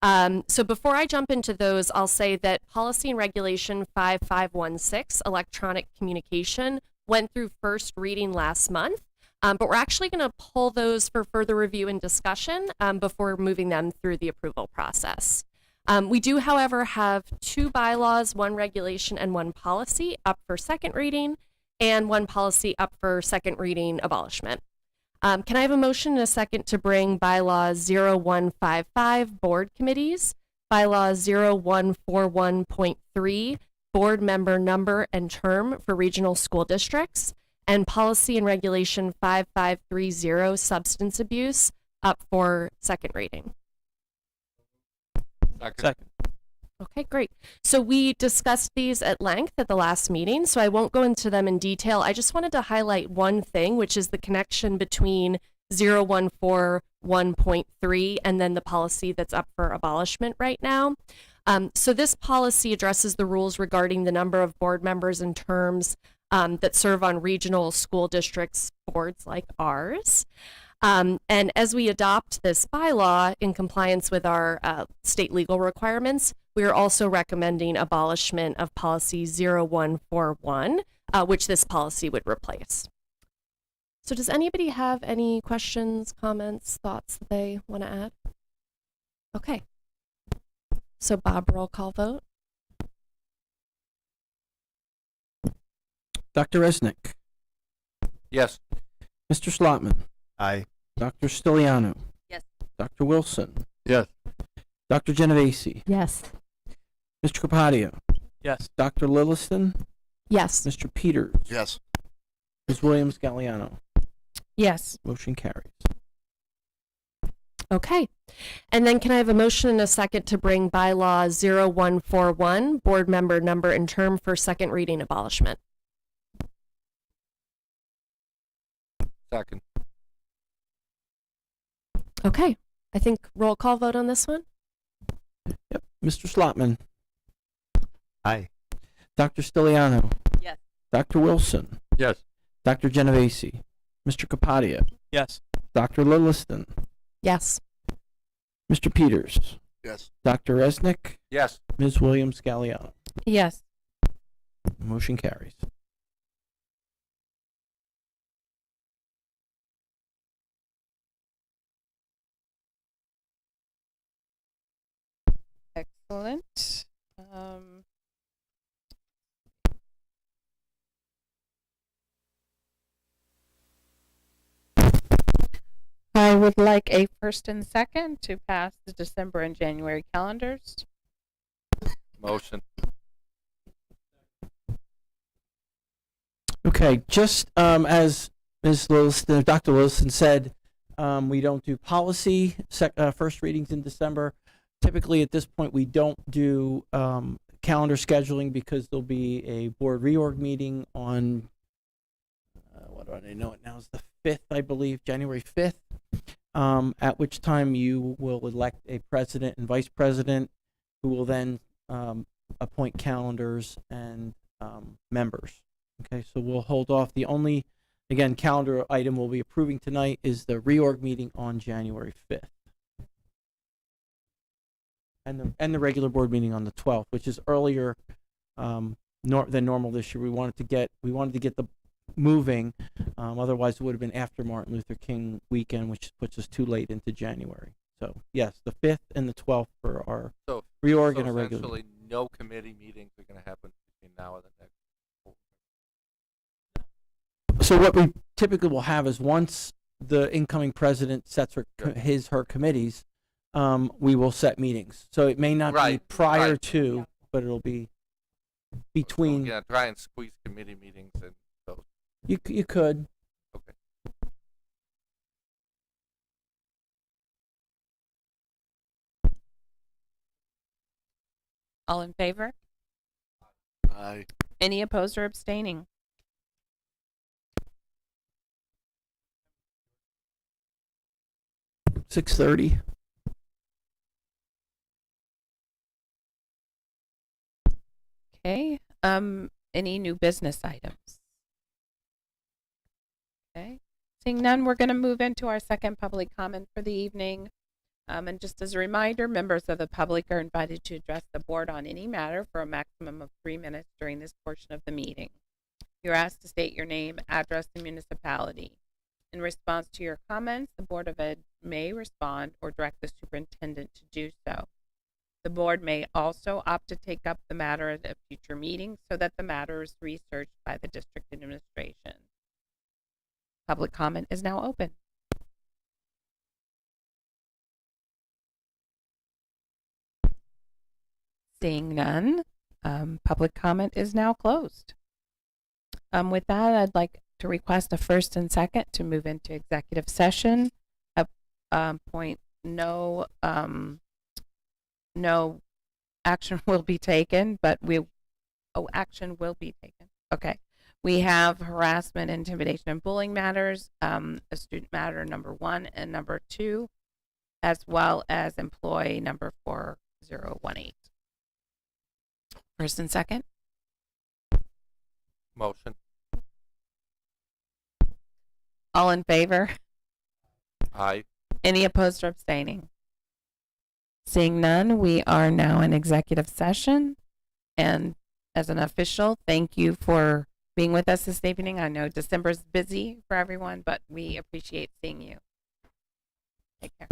So before I jump into those, I'll say that Policy and Regulation 5516, electronic communication, went through first reading last month. But we're actually going to pull those for further review and discussion before moving them through the approval process. We do, however, have 2 bylaws, 1 regulation and 1 policy up for second reading, and 1 policy up for second reading abolishment. Can I have a motion and a second to bring bylaws 0155 board committees, bylaws 0141.3 board member number and term for regional school districts, and policy and regulation 5530 substance abuse up for second reading? Second. Okay, great. So we discussed these at length at the last meeting, so I won't go into them in detail. I just wanted to highlight one thing, which is the connection between 0141.3 and then the policy that's up for abolishment right now. So this policy addresses the rules regarding the number of board members and terms that serve on regional school districts boards like ours. And as we adopt this bylaw in compliance with our state legal requirements, we are also recommending abolishment of policy 0141, which this policy would replace. So does anybody have any questions, comments, thoughts that they want to add? Okay. So Bob, roll call vote. Dr. Resnick, Yes. Mr. Slotman, Aye. Dr. Stiliano, Yes. Dr. Wilson, Yes. Dr. Genovese, Yes. Mr. Capadio, Yes. Dr. Lilliston, Yes. Mr. Peters, Yes. Ms. Williams Galliano. Yes. Motion carries. Okay. And then can I have a motion and a second to bring bylaw 0141, board member number and term for second reading abolishment? Second. Okay. I think roll call vote on this one. Yep. Mr. Slotman, Aye. Dr. Stiliano, Yes. Dr. Wilson, Yes. Dr. Genovese, Mr. Capadia, Yes. Dr. Lilliston, Yes. Mr. Peters, Yes. Dr. Resnick, Yes. Ms. Williams Galliano. Yes. Motion carries. Excellent. I would like a first and second to pass the December and January calendars. Motion. Okay, just as Ms. Lilliston, Dr. Lilliston said, we don't do policy first readings in December. Typically, at this point, we don't do calendar scheduling because there'll be a board reorg meeting on, what do I know it now is the 5th, I believe, January 5th, at which time you will elect a president and vice president who will then appoint calendars and members. Okay, so we'll hold off. The only, again, calendar item we'll be approving tonight is the reorg meeting on January 5th. And the regular board meeting on the 12th, which is earlier than normal this year. We wanted to get the moving. Otherwise, it would have been after Martin Luther King weekend, which puts us too late into January. So yes, the 5th and the 12th for our So, reorg so and a regular. essentially, no committee meetings are going to happen between now and the next. So what we typically will have is once the incoming president sets her committees, we will set meetings. So it may not be Right, prior right. to, but it'll be between. So, yeah, try and squeeze committee meetings in those. You could. Okay. All in favor? Aye. Any opposed or abstaining? $6:30. Okay. Any new business items? Okay. Seeing none, we're going to move into our second public comment for the evening. And just as a reminder, members of the public are invited to address the board on any matter for a maximum of 3 minutes during this portion of the meeting. You're asked to state your name, address, and municipality. In response to your comments, the Board of Ed may respond or direct the superintendent to do so. The board may also opt to take up the matter at a future meeting so that the matter is researched by the district administration. Public comment is now open. Seeing none, public comment is now closed. With that, I'd like to request a first and second to move into executive session. Point no action will be taken, but action will be taken. Okay. We have harassment, intimidation, and bullying matters, a student matter number 1 and number 2, as well as employee number 4018. First and second. Motion. All in favor? Aye. Any opposed or abstaining? Seeing none, we are now in executive session. And as an official, thank you for being with us this evening. I know December's busy for everyone, but we appreciate seeing you. Take care.